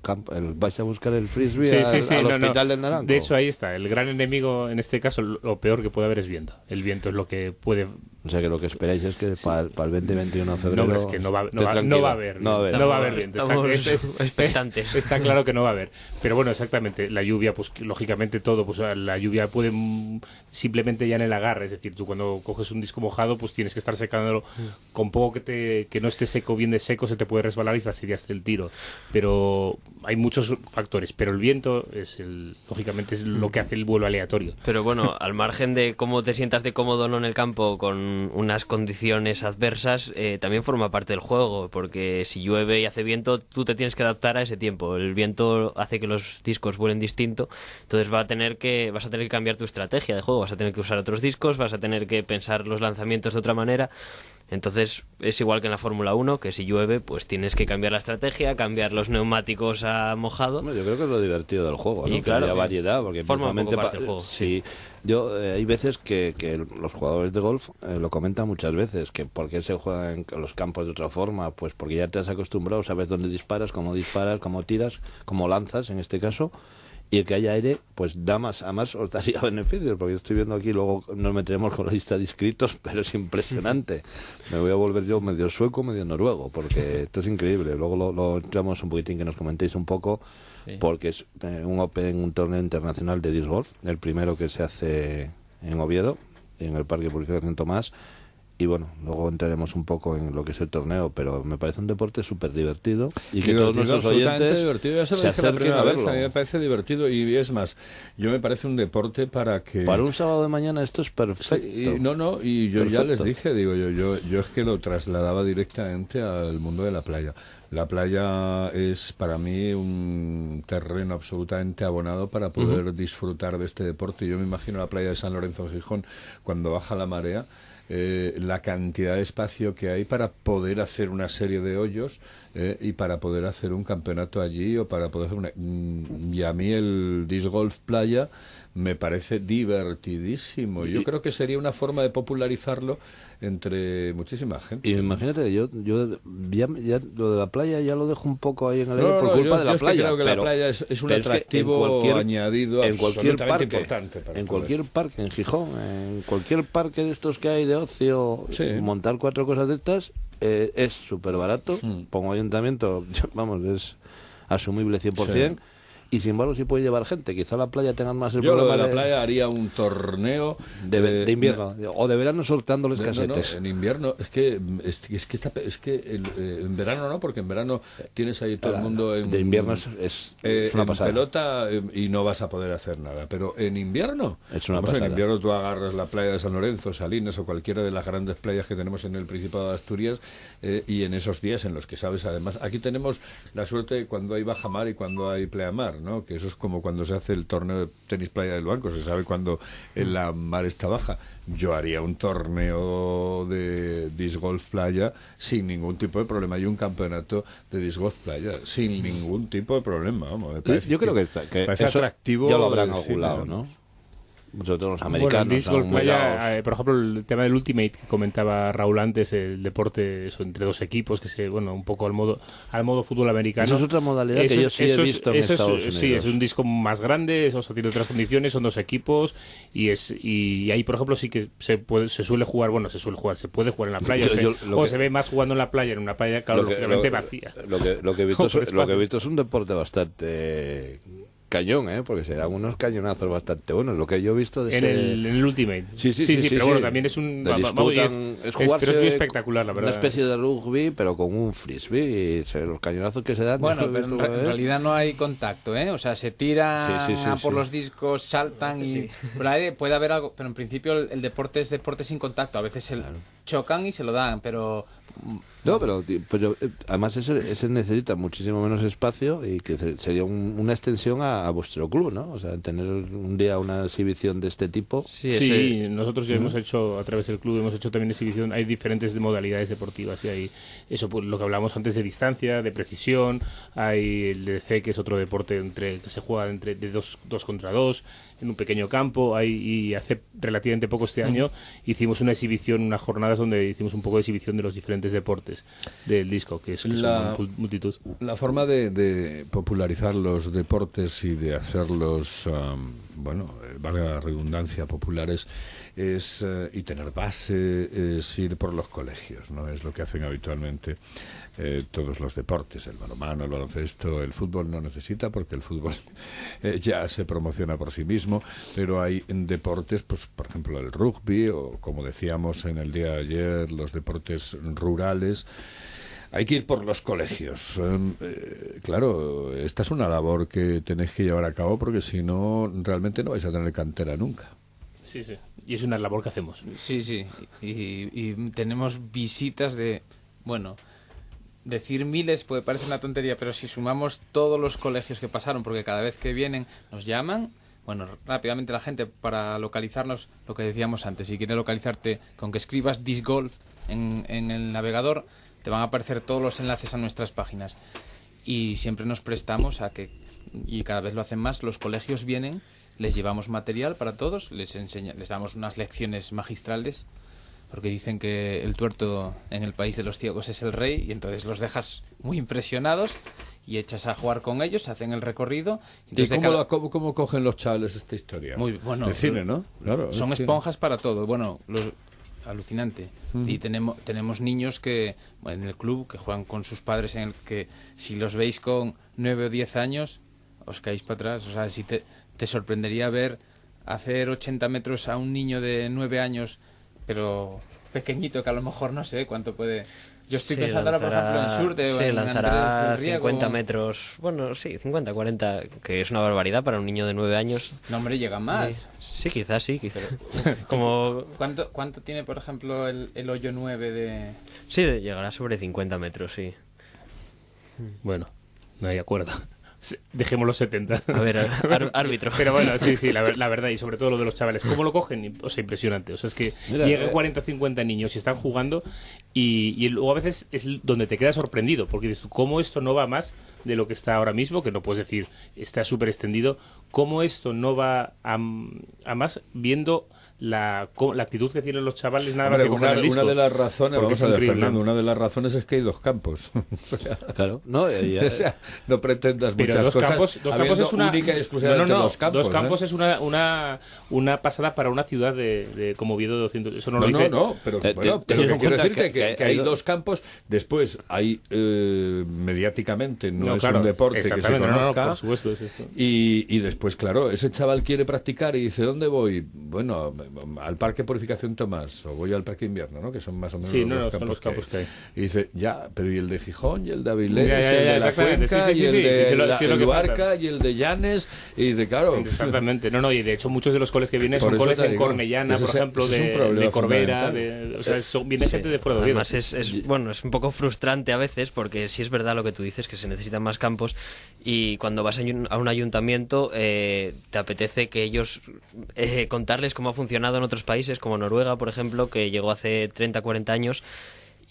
Vais a buscar el frisbee al no, hospital no. del Naranjo. De hecho, ahí está. El gran enemigo, en este caso, lo peor que puede haber es viento. El viento es lo que puede... O sea que lo que esperáis es que para el 20-21 de febrero... No, pero es que no va a esté tranquilo. haber. No va a haber. No va a haber viento. Estamos Está- expectantes. Está claro que no va a haber. Pero bueno, exactamente. La lluvia, pues lógicamente todo, pues la lluvia puede simplemente ya en el agarre. Es decir, tú cuando coges un disco mojado, pues tienes que estar secándolo con poco que no esté seco, bien de seco, se te puede resbalar y fastidiaste el tiro. Pero hay muchos factores. Pero el viento lógicamente es lo que hace el vuelo aleatorio. Pero bueno, al margen de cómo te sientas de cómodo o no en el campo con unas condiciones adversas, también forma parte del juego, porque si llueve y hace viento, tú te tienes que adaptar a ese tiempo. El viento hace que los discos vuelen distinto, entonces vas a tener que cambiar tu estrategia de juego, vas a tener que usar otros discos, vas a tener que pensar los lanzamientos de otra manera. Entonces es igual que en la Fórmula 1, que si llueve, pues tienes que cambiar la estrategia, cambiar los neumáticos a mojado. Bueno, yo creo que es lo divertido del juego, ¿no? Y Que claro, haya sí. variedad, porque Forma un poco principalmente parte del juego. sí. Yo hay veces que los jugadores de golf lo comentan muchas veces, que por qué se juega en los campos de otra forma, pues porque ya te has acostumbrado, sabes dónde disparas, cómo tiras, cómo lanzas en este caso. y el que haya aire pues da más, además os daría beneficios, porque yo estoy viendo aquí, luego nos meteremos con la lista de inscritos, pero es impresionante. Me voy a volver yo medio sueco, medio noruego, porque esto es increíble. Luego lo entramos un poquitín, que nos comentéis un poco, porque es un torneo internacional de disc golf, el primero que se hace en Oviedo, en el Parque Purificación Tomás. Y bueno, luego entraremos un poco en lo que es el torneo, pero me parece un deporte súper divertido y que todos nuestros oyentes divertido. se acerquen a verlo. A mí me parece divertido y es más, yo me parece un deporte para que... Para un sábado de mañana esto es perfecto. Y yo ya les dije, digo, yo es que lo trasladaba directamente al mundo de la playa. La playa es para mí un terreno absolutamente abonado para poder disfrutar de este deporte. Yo me imagino la playa de San Lorenzo de Gijón cuando baja la marea. La cantidad de espacio que hay para poder hacer una serie de hoyos y para poder hacer un campeonato allí o para poder hacer y a mí el disc golf playa me parece divertidísimo. Yo creo que sería una forma de popularizarlo entre muchísima gente. Y imagínate, yo ya lo de la playa ya lo dejo un poco ahí en el aire por culpa de la playa. Creo que la playa es un atractivo añadido en cualquier parque, importante en cualquier parque, en Gijón, en cualquier parque de estos que hay de ocio, montar 4 cosas de estas es súper barato. Pongo ayuntamiento, vamos, es asumible 100%. Y sin embargo sí puede llevar gente. Quizá la playa tengan más el problema de la playa haría un torneo de invierno o de verano soltándoles casetes. En invierno es que en verano no, porque en verano tienes ahí todo el mundo de invierno es una pasada. En pelota y no vas a poder hacer nada, pero en invierno es una pasada. En invierno tú agarras la playa de San Lorenzo, Salinas o cualquiera de las grandes playas que tenemos en el Principado de Asturias y en esos días en los que sabes, además aquí tenemos la suerte cuando hay bajamar y cuando hay pleamar, ¿no? Que eso es como cuando se hace el torneo de tenis playa del Banco, se sabe cuando la mar está baja. Yo haría un torneo de disc golf playa sin ningún tipo de problema y un campeonato de disc golf playa sin ningún tipo de problema. Vamos, yo creo que eso atractivo, ya lo habrán regulado, ¿no? Nosotros los americanos. Bueno, el disc golf playa, por ejemplo, el tema del Ultimate que comentaba Raúl antes, el deporte eso, entre 2 equipos, que se, un poco al modo fútbol americano. Eso es otra modalidad que yo sí he visto en Estados Unidos. Sí, es un disco más grande, eso tiene otras condiciones, son 2 equipos y ahí, por ejemplo, sí que se puede jugar en la playa, se ve más jugando en la playa, en una playa, claro, lógicamente vacía. Lo que he visto es un deporte bastante cañón, porque se dan unos cañonazos bastante buenos. Lo que yo he visto de en el Ultimate. Sí, pero bueno, también es un... es jugarse pero es muy espectacular, la verdad. Una especie de rugby, pero con un frisbee. Y los cañonazos que se dan... Bueno, pero en realidad no hay contacto, O sea, se tiran por los discos, saltan y... Por aire puede haber algo, pero en principio el deporte es deporte sin contacto. A veces se chocan y se lo dan, pero... No, pero además ese necesita muchísimo menos espacio y que sería una extensión a vuestro club, ¿no? O sea, tener un día una exhibición de este tipo. Sí, nosotros ya hemos hecho, a través del club, hemos hecho también exhibición. Hay diferentes modalidades deportivas y hay eso, pues, lo que hablamos antes de distancia, de precisión. Hay el DDC, que es otro deporte que se juega de 2 contra 2 en un pequeño campo. Y hace relativamente poco este año hicimos una exhibición, unas jornadas donde hicimos un poco de exhibición de los diferentes deportes del disco, que son multitud. La forma de popularizar los deportes y de hacerlos, valga la redundancia, populares, es y tener base, es ir por los colegios, ¿no? Es lo que hacen habitualmente todos los deportes, el balonmano, el baloncesto, el fútbol no necesita, porque el fútbol ya se promociona por sí mismo, pero hay deportes, pues por ejemplo el rugby, o como decíamos en el día de ayer, los deportes rurales. Hay que ir por los colegios. Claro, esta es una labor que tenéis que llevar a cabo, porque si no, realmente no vais a tener cantera nunca. Sí. Y es una labor que hacemos. Sí. Y tenemos visitas de... Bueno, decir miles puede parecer una tontería, pero si sumamos todos los colegios que pasaron, porque cada vez que vienen nos llaman... Bueno, rápidamente la gente, para localizarnos, lo que decíamos antes, si quieres localizarte, con que escribas disc golf en el navegador, te van a aparecer todos los enlaces a nuestras páginas. Y siempre nos prestamos a que, y cada vez lo hacen más, los colegios vienen, les llevamos material para todos, les damos unas lecciones magistrales, porque dicen que el tuerto en el país de los ciegos es el rey, y entonces los dejas muy impresionados. y echas a jugar con ellos, hacen el recorrido. ¿Y Entonces, cómo cogen los chavales esta historia? Muy bueno. De cine, ¿no? Claro, son el cine. esponjas para todo. Bueno, alucinante. Y tenemos niños que en el club que juegan con sus padres, en el que si los veis con 9 o 10 años os caéis para atrás. O sea, si te sorprendería ver hacer 80 metros a un niño de 9 años, pero pequeñito, que a lo mejor no sé cuánto puede. Yo estoy pensando ahora, por ejemplo, en Surte o en lanzará Andrés del Riego. 50 metros, bueno, sí, 50, 40, que es una barbaridad para un niño de 9 años. No, hombre, llega más. Sí, quizás sí, quizás. Como... ¿Cuánto tiene, por ejemplo, el hoyo 9 de...? Sí, llegará sobre 50 metros, sí. Bueno, no hay acuerdo. Dejemos los 70. A ver, árbitro. Pero bueno, sí, la verdad, y sobre todo lo de los chavales. ¿Cómo lo cogen? O sea, impresionante. O sea, es que llegan 40 o 50 niños y están jugando y luego a veces es donde te quedas sorprendido, porque dices, ¿cómo esto no va más de lo que está ahora mismo? Que no puedes decir, está súper extendido. ¿Cómo esto no va a más viendo la actitud que tienen los chavales nada más que coger el disco? Una de las razones, Porque vamos a ver, increíble. Fernando, una de las razones es que hay 2 campos. O sea, Claro, no, o sea, no pretendas Pero muchas dos cosas campos es una única y exclusivamente dos campos. Dos campos ¿eh? es una pasada para una ciudad de como Oviedo de 200. Eso no lo dice. Pero Ten que en quiero cuenta decirte que que hay 2 campos. Después hay mediáticamente no es claro, un deporte que se exactamente, conozca. por supuesto, es esto. Y después, claro, ese chaval quiere practicar y dice, ¿dónde voy? Bueno, al Parque Purificación Tomás, o voy al Parque Invierno, ¿no? Que son más o menos Sí, los son los campos que hay. Y dice, ya, pero ¿y el de Gijón? ¿Y el de Avilés? Ya, ¿Y el de la exactamente. Cuenca? Sí, ¿Y el sí, de sí, lo que Luarca? falta. ¿Y el de Llanes? Y dice, claro... Exactamente. Y de hecho muchos de los coles que vienen Por son eso coles te en digo, Cornellana, por ese ejemplo, es un de problema Corbera, fundamental. o sea, viene gente de fuera de Oviedo. Además es un poco frustrante a veces, porque sí es verdad lo que tú dices, que se necesitan más campos, y cuando vas a un ayuntamiento te apetece que ellos contarles cómo ha funcionado en otros países, como Noruega, por ejemplo, que llegó hace 30, 40 años,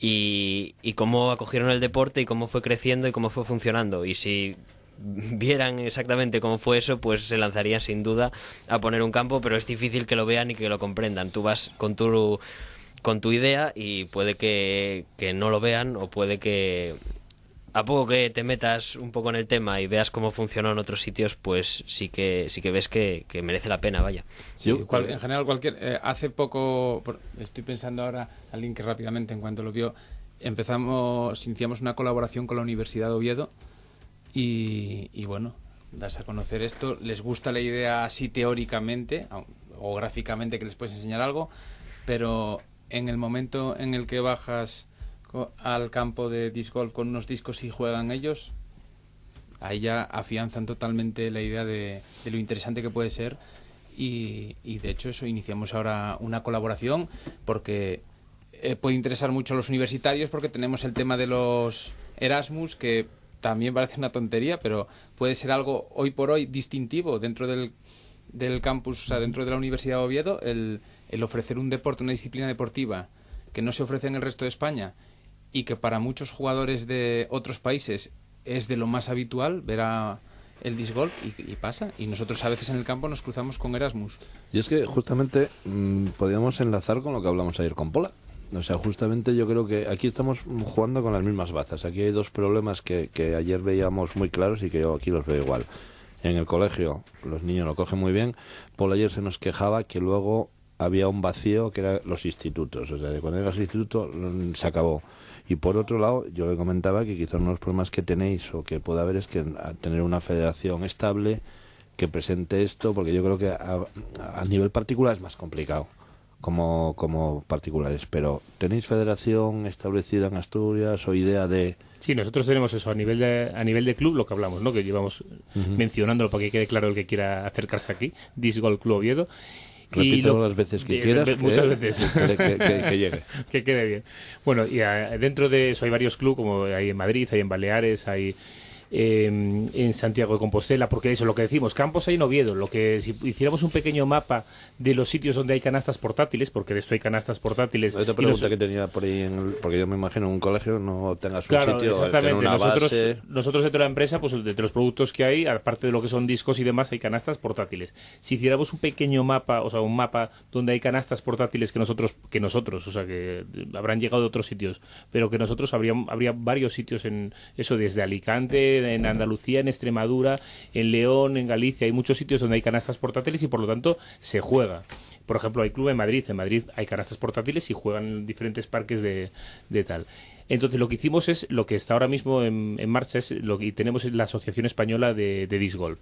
y cómo acogieron el deporte y cómo fue creciendo y cómo fue funcionando. Y si vieran exactamente cómo fue eso, pues se lanzarían sin duda a poner un campo, pero es difícil que lo vean y que lo comprendan. Tú vas con tu idea y puede que no lo vean, o puede que a poco que te metas un poco en el tema y veas cómo funcionó en otros sitios, pues sí que ves que merece la pena, vaya. Sí, en general hace poco, estoy pensando ahora, alguien que rápidamente en cuanto lo vio, iniciamos una colaboración con la Universidad de Oviedo y bueno, das a conocer esto, les gusta la idea así teóricamente o gráficamente, que les puedes enseñar algo, pero en el momento en el que bajas al campo de disc golf con unos discos y juegan ellos, ahí ya afianzan totalmente la idea de lo interesante que puede ser, y de hecho eso, iniciamos ahora una colaboración porque puede interesar mucho a los universitarios, porque tenemos el tema de los Erasmus, que también parece una tontería, pero puede ser algo hoy por hoy distintivo dentro del campus, o sea, dentro de la Universidad de Oviedo, el ofrecer un deporte, una disciplina deportiva que no se ofrece en el resto de España, y que para muchos jugadores de otros países es de lo más habitual ver a el disc golf, y pasa, y nosotros a veces en el campo nos cruzamos con Erasmus. Y es que justamente podíamos enlazar con lo que hablamos ayer con Pola. O sea, justamente yo creo que aquí estamos jugando con las mismas bazas. Aquí hay 2 problemas que ayer veíamos muy claros y que yo aquí los veo igual. En el colegio los niños lo cogen muy bien. Pola ayer se nos quejaba que luego había un vacío que eran los institutos. O sea, de cuando llegas al instituto se acabó. Y por otro lado, yo le comentaba que quizás uno de los problemas que tenéis o que puede haber es que tener una federación estable que presente esto, porque yo creo que a nivel particular es más complicado como particulares. Pero ¿tenéis federación establecida en Asturias o idea de...? Sí, nosotros tenemos eso a nivel de club, lo que hablamos, ¿no? Que llevamos mencionándolo para que quede claro el que quiera acercarse aquí, Disc Golf Club Oviedo. Repito las veces que quieras. Muchas veces. Que llegue. Que quede bien. Bueno, y dentro de eso hay varios clubes, como hay en Madrid, hay en Baleares, hay en Santiago de Compostela, porque eso, lo que decimos, campos hay en Oviedo. Lo que si hiciéramos un pequeño mapa de los sitios donde hay canastas portátiles, porque de esto hay canastas portátiles. Otra pregunta que tenía por ahí, porque yo me imagino un colegio no tengas un sitio, exactamente. tener una base. Nosotros dentro de la empresa, pues de los productos que hay, aparte de lo que son discos y demás, hay canastas portátiles. Si hiciéramos un pequeño mapa, o sea, un mapa donde hay canastas portátiles que nosotros, o sea, que habrán llegado de otros sitios, pero que nosotros habría varios sitios en eso, desde Alicante, en Andalucía, en Extremadura, en León, en Galicia, hay muchos sitios donde hay canastas portátiles y por lo tanto se juega. Por ejemplo, hay club en Madrid hay canastas portátiles y juegan en diferentes parques de tal. Entonces lo que hicimos es, lo que está ahora mismo en marcha es lo que tenemos es la Asociación Española de Disc Golf,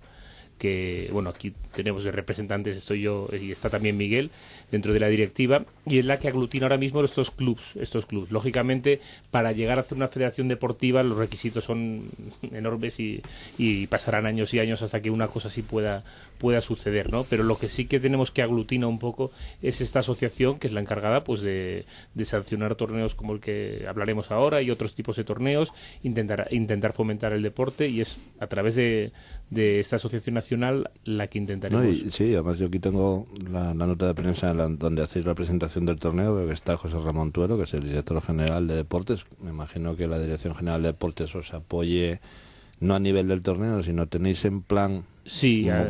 que bueno, aquí tenemos de representantes, estoy yo y está también Miguel dentro de la directiva, y es la que aglutina ahora mismo estos clubs. Lógicamente, para llegar a hacer una federación deportiva los requisitos son enormes y pasarán años y años hasta que una cosa así pueda suceder, ¿no? Pero lo que sí que tenemos que aglutinar un poco es esta asociación, que es la encargada pues de sancionar torneos como el que hablaremos ahora y otros tipos de torneos, intentar fomentar el deporte, y es a través de esta asociación nacional la que intentaremos. No, sí, además yo aquí tengo la nota de prensa donde hacéis la presentación del torneo, veo que está José Ramón Tuero, que es el director general de deportes. Me imagino que la Dirección General de Deportes os apoye no a nivel del torneo, sino tenéis en plan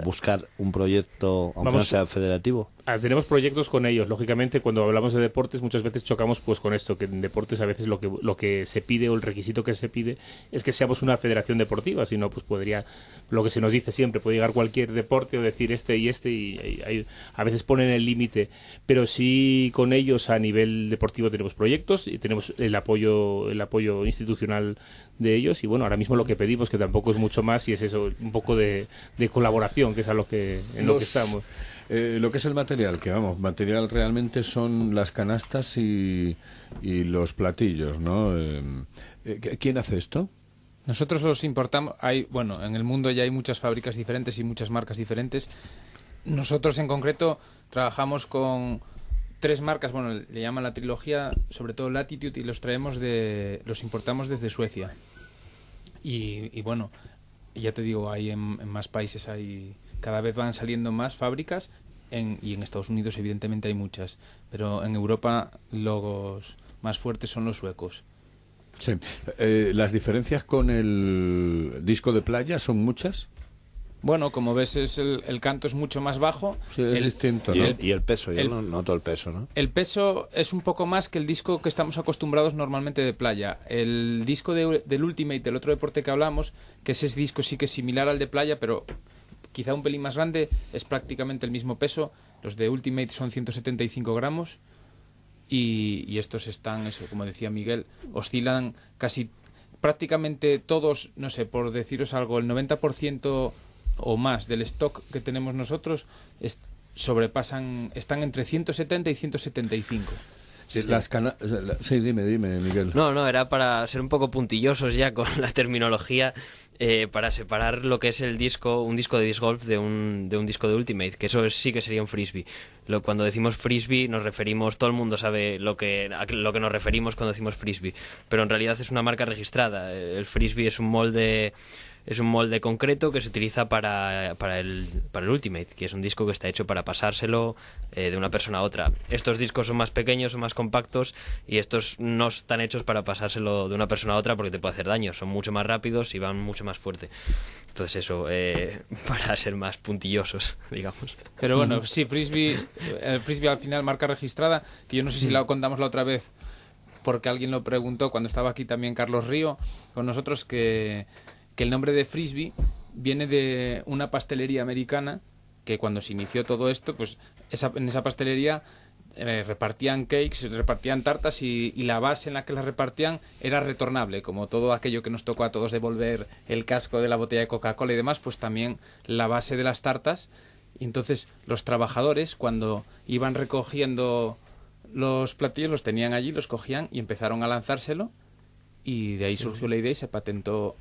buscar un proyecto, aunque no sea federativo. Tenemos proyectos con ellos. Lógicamente, cuando hablamos de deportes, muchas veces chocamos pues con esto, que en deportes a veces lo que se pide o el requisito que se pide es que seamos una federación deportiva, si no, pues podría, lo que se nos dice siempre, puede llegar cualquier deporte o decir y a veces ponen el límite, pero sí con ellos a nivel deportivo tenemos proyectos y tenemos el apoyo institucional de ellos, y bueno, ahora mismo lo que pedimos, que tampoco es mucho más, y es eso, un poco de colaboración, que es lo que estamos. Lo que es el material, material realmente son las canastas y los platillos, ¿no? ¿Quién hace esto? Nosotros los importamos. En el mundo ya hay muchas fábricas diferentes y muchas marcas diferentes. Nosotros en concreto trabajamos con 3 marcas, le llaman la trilogía, sobre todo Latitude, y los importamos desde Suecia. Y bueno, ya te digo, hay en más países cada vez van saliendo más fábricas, y en Estados Unidos evidentemente hay muchas, pero en Europa los más fuertes son los suecos. Sí. ¿Las diferencias con el disco de playa son muchas? Bueno, como ves, el canto es mucho más bajo. Sí, es distinto, ¿no? Y el peso, yo no noto el peso, ¿no? El peso es un poco más que el disco que estamos acostumbrados normalmente de playa. El disco del Ultimate, del otro deporte que hablamos, que ese disco sí que es similar al de playa, pero quizá un pelín más grande, es prácticamente el mismo peso. Los de Ultimate son 175 gramos y estos están, como decía Miguel, oscilan prácticamente todos, no sé, por deciros algo, el 90% o más del stock que tenemos nosotros están entre 170 y 175. Sí, dime, Miguel. No, era para ser un poco puntillosos ya con la terminología, para separar lo que es un disco de disc golf de un disco de Ultimate, que eso sí que sería un frisbee. Cuando decimos frisbee nos referimos, todo el mundo sabe a lo que nos referimos cuando decimos frisbee, pero en realidad es una marca registrada. El frisbee es un molde concreto que se utiliza para el Ultimate, que es un disco que está hecho para pasárselo de una persona a otra. Estos discos son más pequeños, son más compactos, y estos no están hechos para pasárselo de una persona a otra porque te puede hacer daño. Son mucho más rápidos y van mucho más fuerte. Entonces eso, para ser más puntillosos, digamos. Pero bueno, sí, el frisbee al final marca registrada, que yo no sé si la contamos la otra vez, porque alguien lo preguntó cuando estaba aquí también Carlos Río con nosotros, que el nombre de frisbee viene de una pastelería americana que cuando se inició todo esto, pues en esa pastelería repartían cakes, repartían tartas, y la base en la que las repartían era retornable, como todo aquello que nos tocó a todos devolver el casco de la botella de Coca-Cola y demás, pues también la base de las tartas. Y entonces los trabajadores, cuando iban recogiendo los platillos, los tenían allí, los cogían y empezaron a lanzárselo, y de ahí surgió la idea y se patentó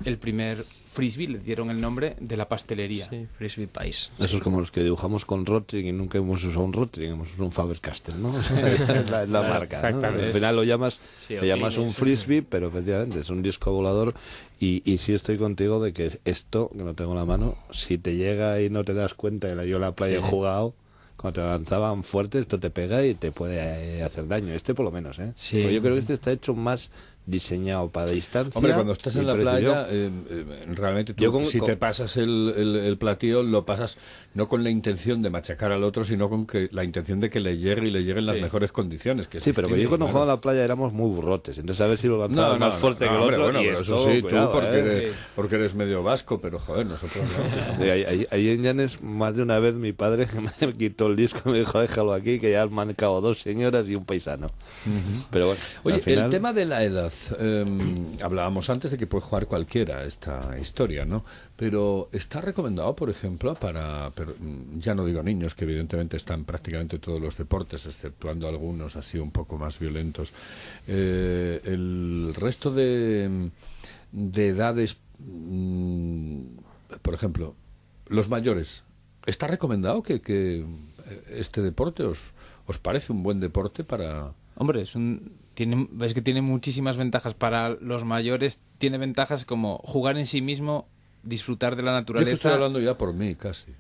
el primer frisbee, le dieron el nombre de la pastelería. Sí, frisbee pies. Eso es como los que dibujamos con Rotring y nunca hemos usado un Rotring, hemos usado un Faber-Castell, ¿no? Es la marca, exactamente, ¿no? Al final lo llamas un frisbee, sí. pero efectivamente es un disco volador, y sí estoy contigo de que esto, que no tengo en la mano, si te llega y no te das cuenta, yo en la playa he jugado, cuando te lanzaban fuerte, esto te pega y te puede hacer daño. Este por lo menos, ¿eh? Sí. Pero yo creo que este está hecho más diseñado para distancia. Hombre, cuando estás en la precisión. playa, realmente tú, si te pasas el platillo, lo pasas no con la intención de machacar al otro, sino con que la intención de que le llegue y le lleguen las mejores condiciones. Que es Sí, pero que yo cuando jugaba en la playa éramos muy burrotes, entonces a ver si lo lanzaba más fuerte que el hombre, otro. Bueno, y pero esto, eso sí, cuidado, tú porque eres medio vasco, pero joder, nosotros no. Sí, ahí en Llanes, más de una vez mi padre me quitó el disco y me dijo, déjalo aquí, que ya han marcado 2 señoras y un paisano. Pero bueno, Oye, al final... el tema de la edad, hablábamos antes de que puede jugar cualquiera esta historia, ¿no? Pero está recomendado, por ejemplo, ya no digo niños, que evidentemente están en prácticamente todos los deportes, exceptuando algunos así un poco más violentos. El resto de edades, por ejemplo, los mayores, ¿está recomendado que este deporte os parece un buen deporte para...? Hombre, es que tiene muchísimas ventajas. Para los mayores tiene ventajas como jugar en sí mismo, disfrutar de la Yo naturaleza. estoy hablando ya por mí, casi.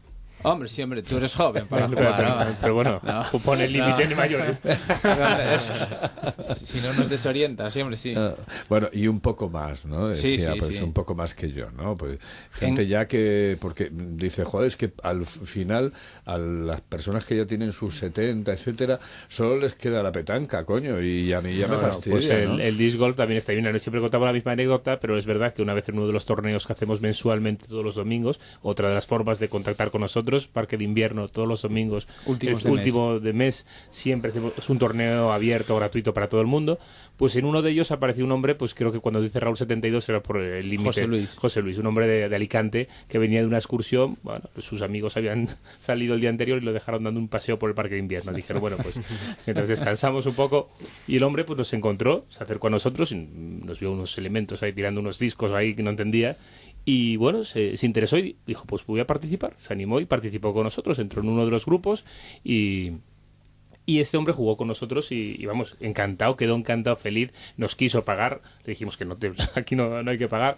Hombre, sí, hombre, tú eres joven para jugar. pero bueno, pone el límite de mayores. Si no nos desorienta, sí, hombre, sí. Bueno, y un poco más, ¿no? Decía, Sí. pues un poco más que yo, ¿no? Pues gente ya que... Porque dice, joder, es que al final a las personas que ya tienen sus 70, etcétera, solo les queda la petanca, coño, y a mí ya me fastidia, Pues ¿no? el disc golf también está bien. Siempre contamos la misma anécdota, pero es verdad que una vez en uno de los torneos que hacemos mensualmente todos los domingos, otra de las formas de contactar con nosotros, Parque de Invierno, todos los domingos, último de mes, siempre es un torneo abierto, gratuito para todo el mundo. Pues en uno de ellos apareció un hombre, pues creo que cuando dice Raúl 72 era por el límite. José Luis, un hombre de Alicante que venía de una excursión. Bueno, pues sus amigos habían salido el día anterior y lo dejaron dando un paseo por el Parque de Invierno. Dijeron, bueno, pues mientras descansamos un poco, y el hombre pues nos encontró, se acercó a nosotros y nos vio unos elementos ahí tirando unos discos ahí que no entendía. Y bueno, se interesó y dijo, pues voy a participar. Se animó y participó con nosotros, entró en uno de los grupos y este hombre jugó con nosotros y vamos, encantado, quedó encantado, feliz, nos quiso pagar, le dijimos que aquí no hay que pagar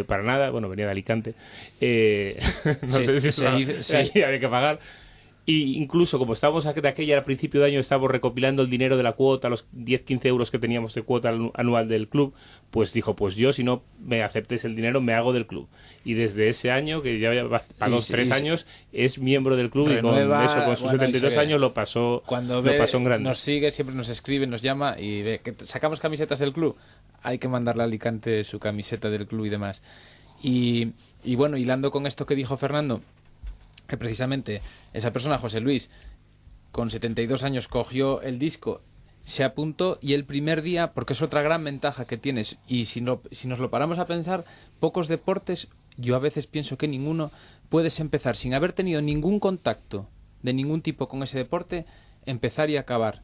para nada, bueno, venía de Alicante, sé si había que pagar. Y incluso como estábamos de aquella al principio de año, estábamos recopilando el dinero de la cuota, los 10-15 euros que teníamos de cuota anual del club, pues dijo, pues yo si no me aceptes el dinero me hago del club. Y desde ese año, que ya va para 3 años, es miembro del club y con sus 72 años lo pasó en grande. Nos sigue, siempre nos escribe, nos llama y ve que sacamos camisetas del club. Hay que mandarle a Alicante su camiseta del club y demás. Y bueno, hilando con esto que dijo Fernando, que precisamente esa persona, José Luis, con 72 años cogió el disco, se apuntó y el primer día, porque es otra gran ventaja que tienes, y si nos lo paramos a pensar, pocos deportes, yo a veces pienso que ninguno, puedes empezar sin haber tenido ningún contacto de ningún tipo con ese deporte, empezar y acabar.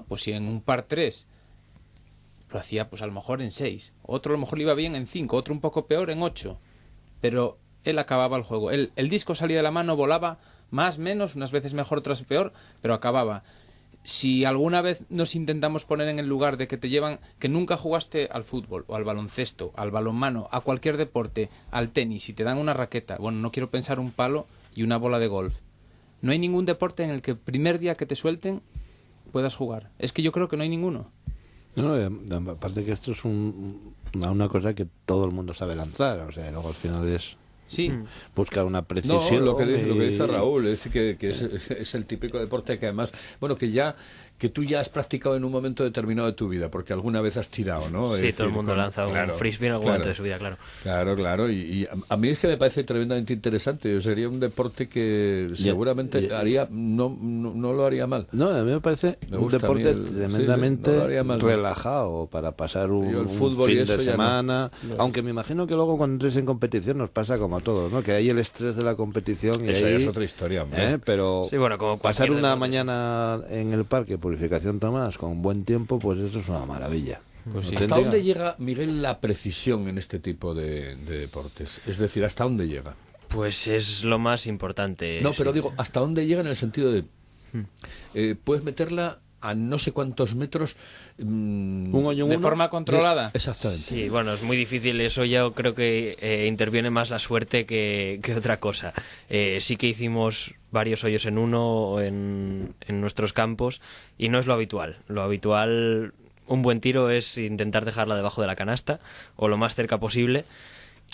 Pues si en un par 3 lo hacía pues a lo mejor en 6, otro a lo mejor le iba bien en 5, otro un poco peor en 8, pero él acababa el juego. El disco salía de la mano, volaba más, menos, unas veces mejor, otras peor, pero acababa. Si alguna vez nos intentamos poner en el lugar de que te llevan, que nunca jugaste al fútbol, o al baloncesto, al balonmano, a cualquier deporte, al tenis, y te dan una raqueta, bueno, no quiero pensar un palo y una bola de golf. No hay ningún deporte en el que el primer día que te suelten puedas jugar. Es que yo creo que no hay ninguno. No, aparte que esto es una cosa que todo el mundo sabe lanzar, o sea, luego al final es... Sí. Buscar una precisión. No, lo que dice Raúl, es decir, que es el típico deporte que además, bueno, que tú ya has practicado en un momento determinado de tu vida, porque alguna vez has tirado, ¿no? Sí, todo el mundo lanza un frisbee en algún momento de su vida, claro. Claro, y a mí es que me parece tremendamente interesante. Sería un deporte que seguramente no lo haría mal. No, a mí me parece un deporte tremendamente relajado para pasar un fin de semana. Aunque me imagino que luego cuando entres en competición nos pasa como a todos, ¿no? Que hay el estrés de la competición y eso ahí, es otra historia, hombre. Pero sí, bueno, como pasar una mañana en el parque Purificación Tomás con buen tiempo, pues eso es una maravilla. Pues sí. ¿Hasta dónde llega, Miguel, la precisión en este tipo de deportes? Es decir, ¿hasta dónde llega? Pues es lo más importante. No, pero digo, ¿hasta dónde llega en el sentido de... puedes meterla a no sé cuántos metros de forma controlada? Exactamente. Sí, bueno, es muy difícil. Eso yo creo que interviene más la suerte que otra cosa. Sí que hicimos varios hoyos en uno en nuestros campos y no es lo habitual. Lo habitual un buen tiro es intentar dejarla debajo de la canasta o lo más cerca posible.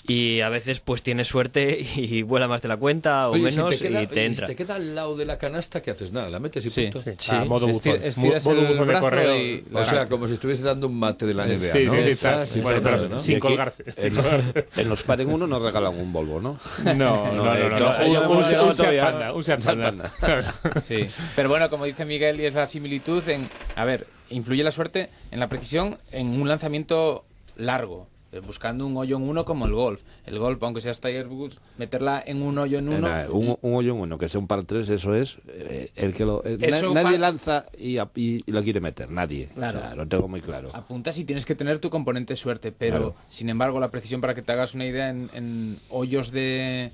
Y a veces pues tienes suerte y vuela más de la cuenta o Oye, menos si te queda, y te entra. Si te queda al lado de la canasta, ¿qué haces? Nada, la metes y Sí, punto. sí. A modo buzón. Estiras Modo el buzón de brazo correo. y- O sea, como si estuviese dando un mate de la NBA, Sí, ¿no? sí, sí, Estás sí, bueno, pero, pero ¿no? sin Y aquí, colgarse. En los Par en Uno nos regalan un Volvo, ¿no? Un Seat Panda, un Seat Panda. ¿Sabes? Sí, pero bueno, como dice Miguel, y es la similitud en... A ver, influye la suerte en la precisión en un lanzamiento largo, buscando un hoyo en uno como el golf. El golf, aunque sea Tiger Woods, meterla en un hoyo en uno... Un hoyo en uno, que sea un par 3, eso es el que lo... Eso nadie pa- lanza y lo quiere meter, nadie. Claro. O sea, lo tengo muy claro. Apuntas y tienes que tener tu componente suerte, pero Claro. sin embargo la precisión, para que te hagas una idea, en hoyos de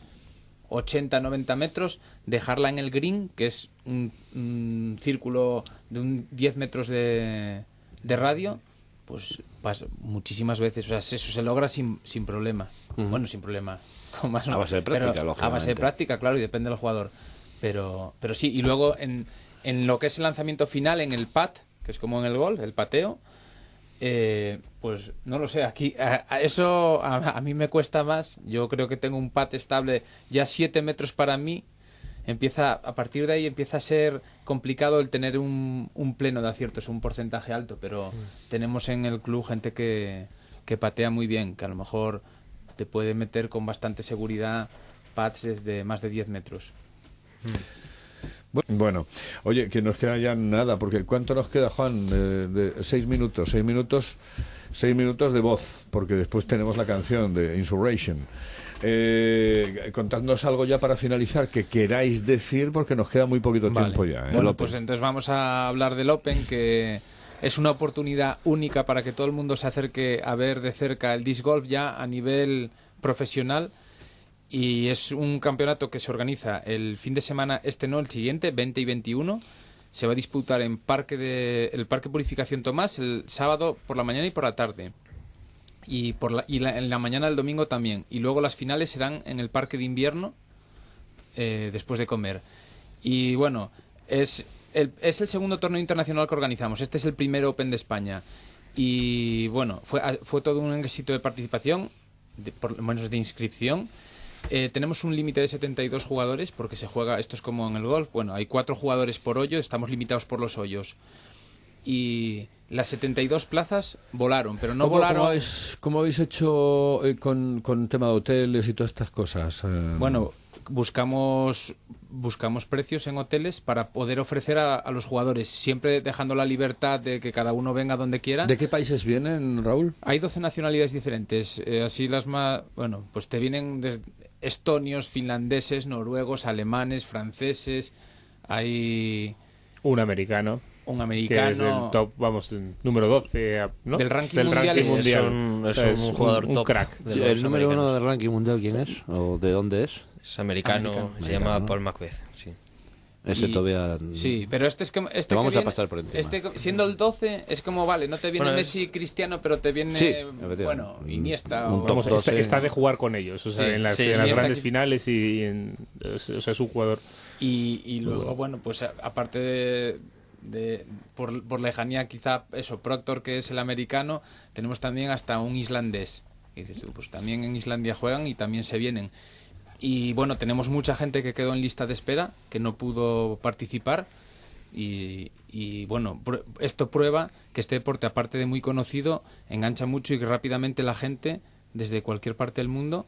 80-90 metros, dejarla en el green, que es un círculo de 10 metros de radio, pues pasa muchísimas veces. O sea, eso se logra sin problema. Bueno, sin problema. Con más, A base de práctica, pero lógicamente. A base de práctica, claro, y depende del jugador. Pero sí, y luego en lo que es el lanzamiento final, en el pat, que es como en el golf, el pateo, pues no lo sé, aquí eso a mí me cuesta más. Yo creo que tengo un pat estable ya 7 metros para mí. A partir de ahí empieza a ser complicado el tener un pleno de acierto, es un porcentaje alto, pero tenemos en el club gente que patea muy bien, que a lo mejor te puede meter con bastante seguridad pats desde más de 10 metros. Bueno, oye, que nos queda ya nada, porque ¿cuánto nos queda, Juan? De 6 minutos, 6 minutos, 6 minutos de voz, porque después tenemos la canción de Insurrection. Contadnos algo ya para finalizar que queráis decir, porque nos queda muy poquito tiempo ya. Bueno, pues entonces vamos a hablar del Open, que es una oportunidad única para que todo el mundo se acerque a ver de cerca el disc golf ya a nivel profesional. Y es un campeonato que se organiza el fin de semana, no, el siguiente, 20 y 21. Se va a disputar en el Parque Purificación Tomás el sábado por la mañana y por la tarde. Y en la mañana del domingo también. Y luego las finales serán en el Parque de Invierno, después de comer. Y bueno, es el segundo torneo internacional que organizamos. Este es el primer Open de España. Y bueno, fue todo un éxito de participación, por lo menos de inscripción. Tenemos un límite de 72 jugadores porque se juega, esto es como en el golf, bueno, hay 4 jugadores por hoyo, estamos limitados por los hoyos. Y las 72 plazas volaron, pero no volaron... ¿Cómo habéis hecho con tema de hoteles y todas estas cosas? Bueno, buscamos precios en hoteles para poder ofrecer a los jugadores, siempre dejando la libertad de que cada uno venga donde quiera. ¿De qué países vienen, Raúl? Hay 12 nacionalidades diferentes, así las más... Bueno, pues te vienen estonios, finlandeses, noruegos, alemanes, franceses, hay... Un americano. Que es el top, vamos, número 12, ¿no? Del ranking mundial. Es un jugador un top. crack. ¿El número 1 del ranking mundial quién es? ¿O de dónde es? Es americano, se llama Paul Macbeth, sí. Ese todavía... Sí, pero este es como... Te vamos a pasar por encima. Siendo el 12, es como, vale, no te viene Bueno, Messi, Cristiano, pero te viene, Sí, bueno, Iniesta. un o- top Vamos, 12. está de jugar con ellos, o sea, Sí, en las, sí, en sí, las está grandes aquí. finales o sea, es un jugador. Y luego, bueno, pues aparte por lejanía, quizá eso, Proctor, que es el americano, tenemos también hasta un islandés. Y dices tú, pues también en Islandia juegan y también se vienen. Y bueno, tenemos mucha gente que quedó en lista de espera, que no pudo participar. Y bueno, esto prueba que este deporte, aparte de muy conocido, engancha mucho y que rápidamente la gente, desde cualquier parte del mundo,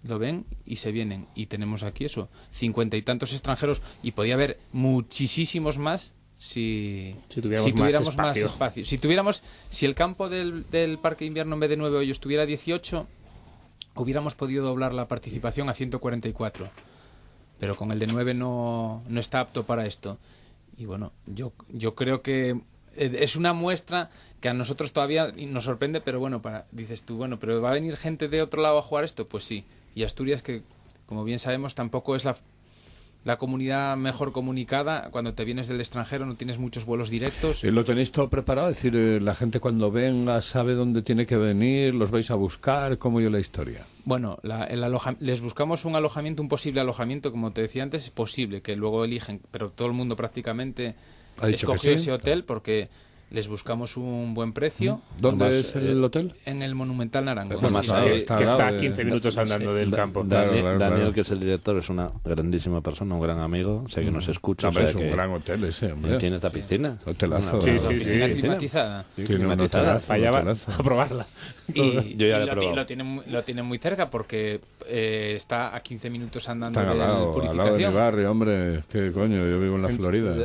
lo ven y se vienen. Y tenemos aquí 50 y tantos extranjeros, y podía haber muchísimos más si tuviéramos más espacio. Si el campo del Parque de Invierno, en vez de 9 hoyos, tuviera 18, hubiéramos podido doblar la participación a 144. Pero con el de 9 no está apto para esto. Y bueno, yo creo que es una muestra que a nosotros todavía nos sorprende, pero bueno, dices tú, bueno, pero ¿va a venir gente de otro lado a jugar esto? Pues sí. Y Asturias, que como bien sabemos, tampoco es la comunidad mejor comunicada. Cuando te vienes del extranjero no tienes muchos vuelos directos. ¿Lo tenéis todo preparado? Es decir, la gente cuando venga sabe dónde tiene que venir, los vais a buscar, ¿cómo yo la historia? Bueno, les buscamos un posible alojamiento, como te decía antes, es posible que luego eligen, pero todo el mundo prácticamente ¿Ha dicho escogió que sí? ese hotel porque les buscamos un buen precio. ¿Dónde Además, es el hotel? En el Monumental Naranjo. Además, Sí, que Está a de- 15 minutos andando del campo. Claro. Daniel, que es el director, es una grandísima persona, un gran amigo, sé que nos escucha. No, o hombre, sea es un que- gran hotel ese, hombre. Tiene esta piscina. Hotelazo. Sí, Una- sí, Piscina sí. climatizada. Sí, Tiene un climatizada. hotelazo. Allá va hotelazo. a probarla. Y, Yo ya y lo he probado. lo tienen muy cerca porque está a 15 minutos andando Están de al lado de mi Purificación. barrio, hombre. ¿Qué coño? Yo vivo en la Florida.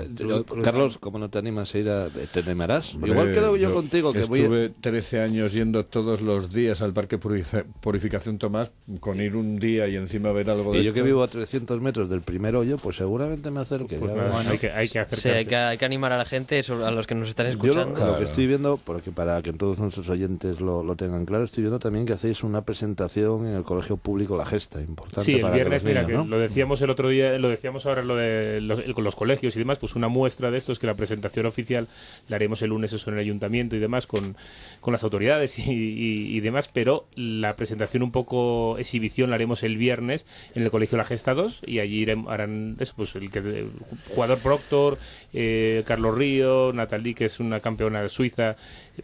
Carlos, ¿cómo no te animas a ir a... ¿Te animarás? Hombre, Igual quedo yo contigo, que voy a... estuve 13 años yendo todos los días al Parque Purificación Tomás, con ir un día y encima ver algo de Y yo que esto. vivo a 300 metros del primer hoyo, pues seguramente me acerque. Pues ya nada, verás. hay que Sí, acercarse. hay que animar a la gente, a los que nos están Yo escuchando. lo Claro. que estoy viendo, porque para que todos nuestros oyentes lo tengan claro, estoy viendo también que hacéis una presentación en el Colegio Público La Gesta, importante Sí, el para que viernes, los mira, niños, que ¿no? lo decíamos el otro día, lo decíamos ahora con los colegios y demás, pues una muestra de esto es que la presentación oficial la haremos el lunes eso en el ayuntamiento y demás con las autoridades y demás, pero la presentación un poco exhibición la haremos el viernes en el Colegio La Gesta 2 y allí harán eso, pues el jugador Proctor, Carlos Río, Natalie, que es una campeona de Suiza,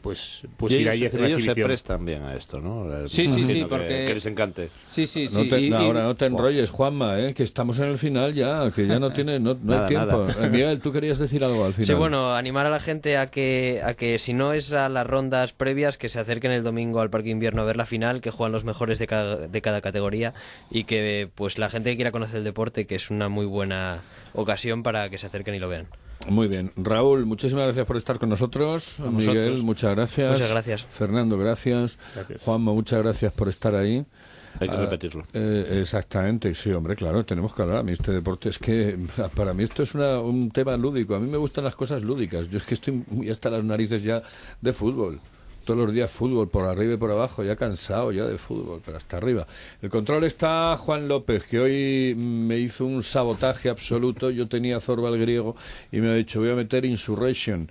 pues Y irá allí a hacer una ellos se exhibición. prestan bien a esto, ¿no? Sí, Me sí, imagino porque- que les encante. Sí, sí, No sí. te- ahora no te enrolles, Juanma, que estamos en el final ya, que ya no tiene no Nada, hay tiempo. nada. Miguel, tú querías decir algo al final. Sí, bueno, animar a la gente a que si no es a las rondas previas, que se acerquen el domingo al Parque Invierno a ver la final, que juegan los mejores de cada categoría y que pues la gente que quiera conocer el deporte, que es una muy buena ocasión para que se acerquen y lo vean. Muy bien. Raúl, muchísimas gracias por estar con nosotros. A Miguel, vosotros. muchas gracias. Muchas gracias. Fernando, gracias. Gracias. Juanma, muchas gracias por estar ahí. Hay que repetirlo. Exactamente, sí, hombre, claro, tenemos que hablar. A mí este deporte es que, para mí esto es un tema lúdico. A mí me gustan las cosas lúdicas. Yo es que estoy muy hasta las narices ya de fútbol. Todos los días fútbol, por arriba y por abajo, ya cansado ya de fútbol, pero hasta arriba. El control está Juan López, que hoy me hizo un sabotaje absoluto. Yo tenía Zorba el griego y me ha dicho, voy a meter Insurrection.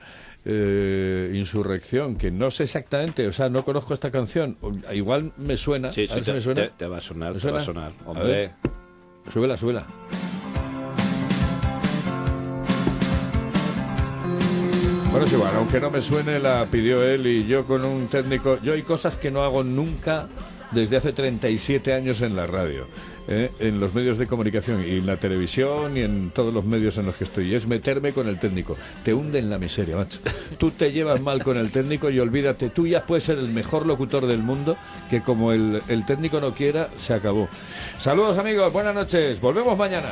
Insurrección, que no sé exactamente, o sea, no conozco esta canción. Igual me suena. Sí, A ver sí, si me suena. te va a sonar, ¿Me te va a suena? sonar. A Hombre, ver. Súbela, súbela. Bueno, es igual, aunque no me suene, la pidió él y yo con un técnico. Yo hay cosas que no hago nunca desde hace 37 años en la radio, en los medios de comunicación y en la televisión y en todos los medios en los que estoy. Y es meterme con el técnico. Te hunde en la miseria, macho. Tú te llevas mal con el técnico y olvídate, tú ya puedes ser el mejor locutor del mundo, que como el técnico no quiera, se acabó. Saludos amigos, buenas noches. Volvemos mañana.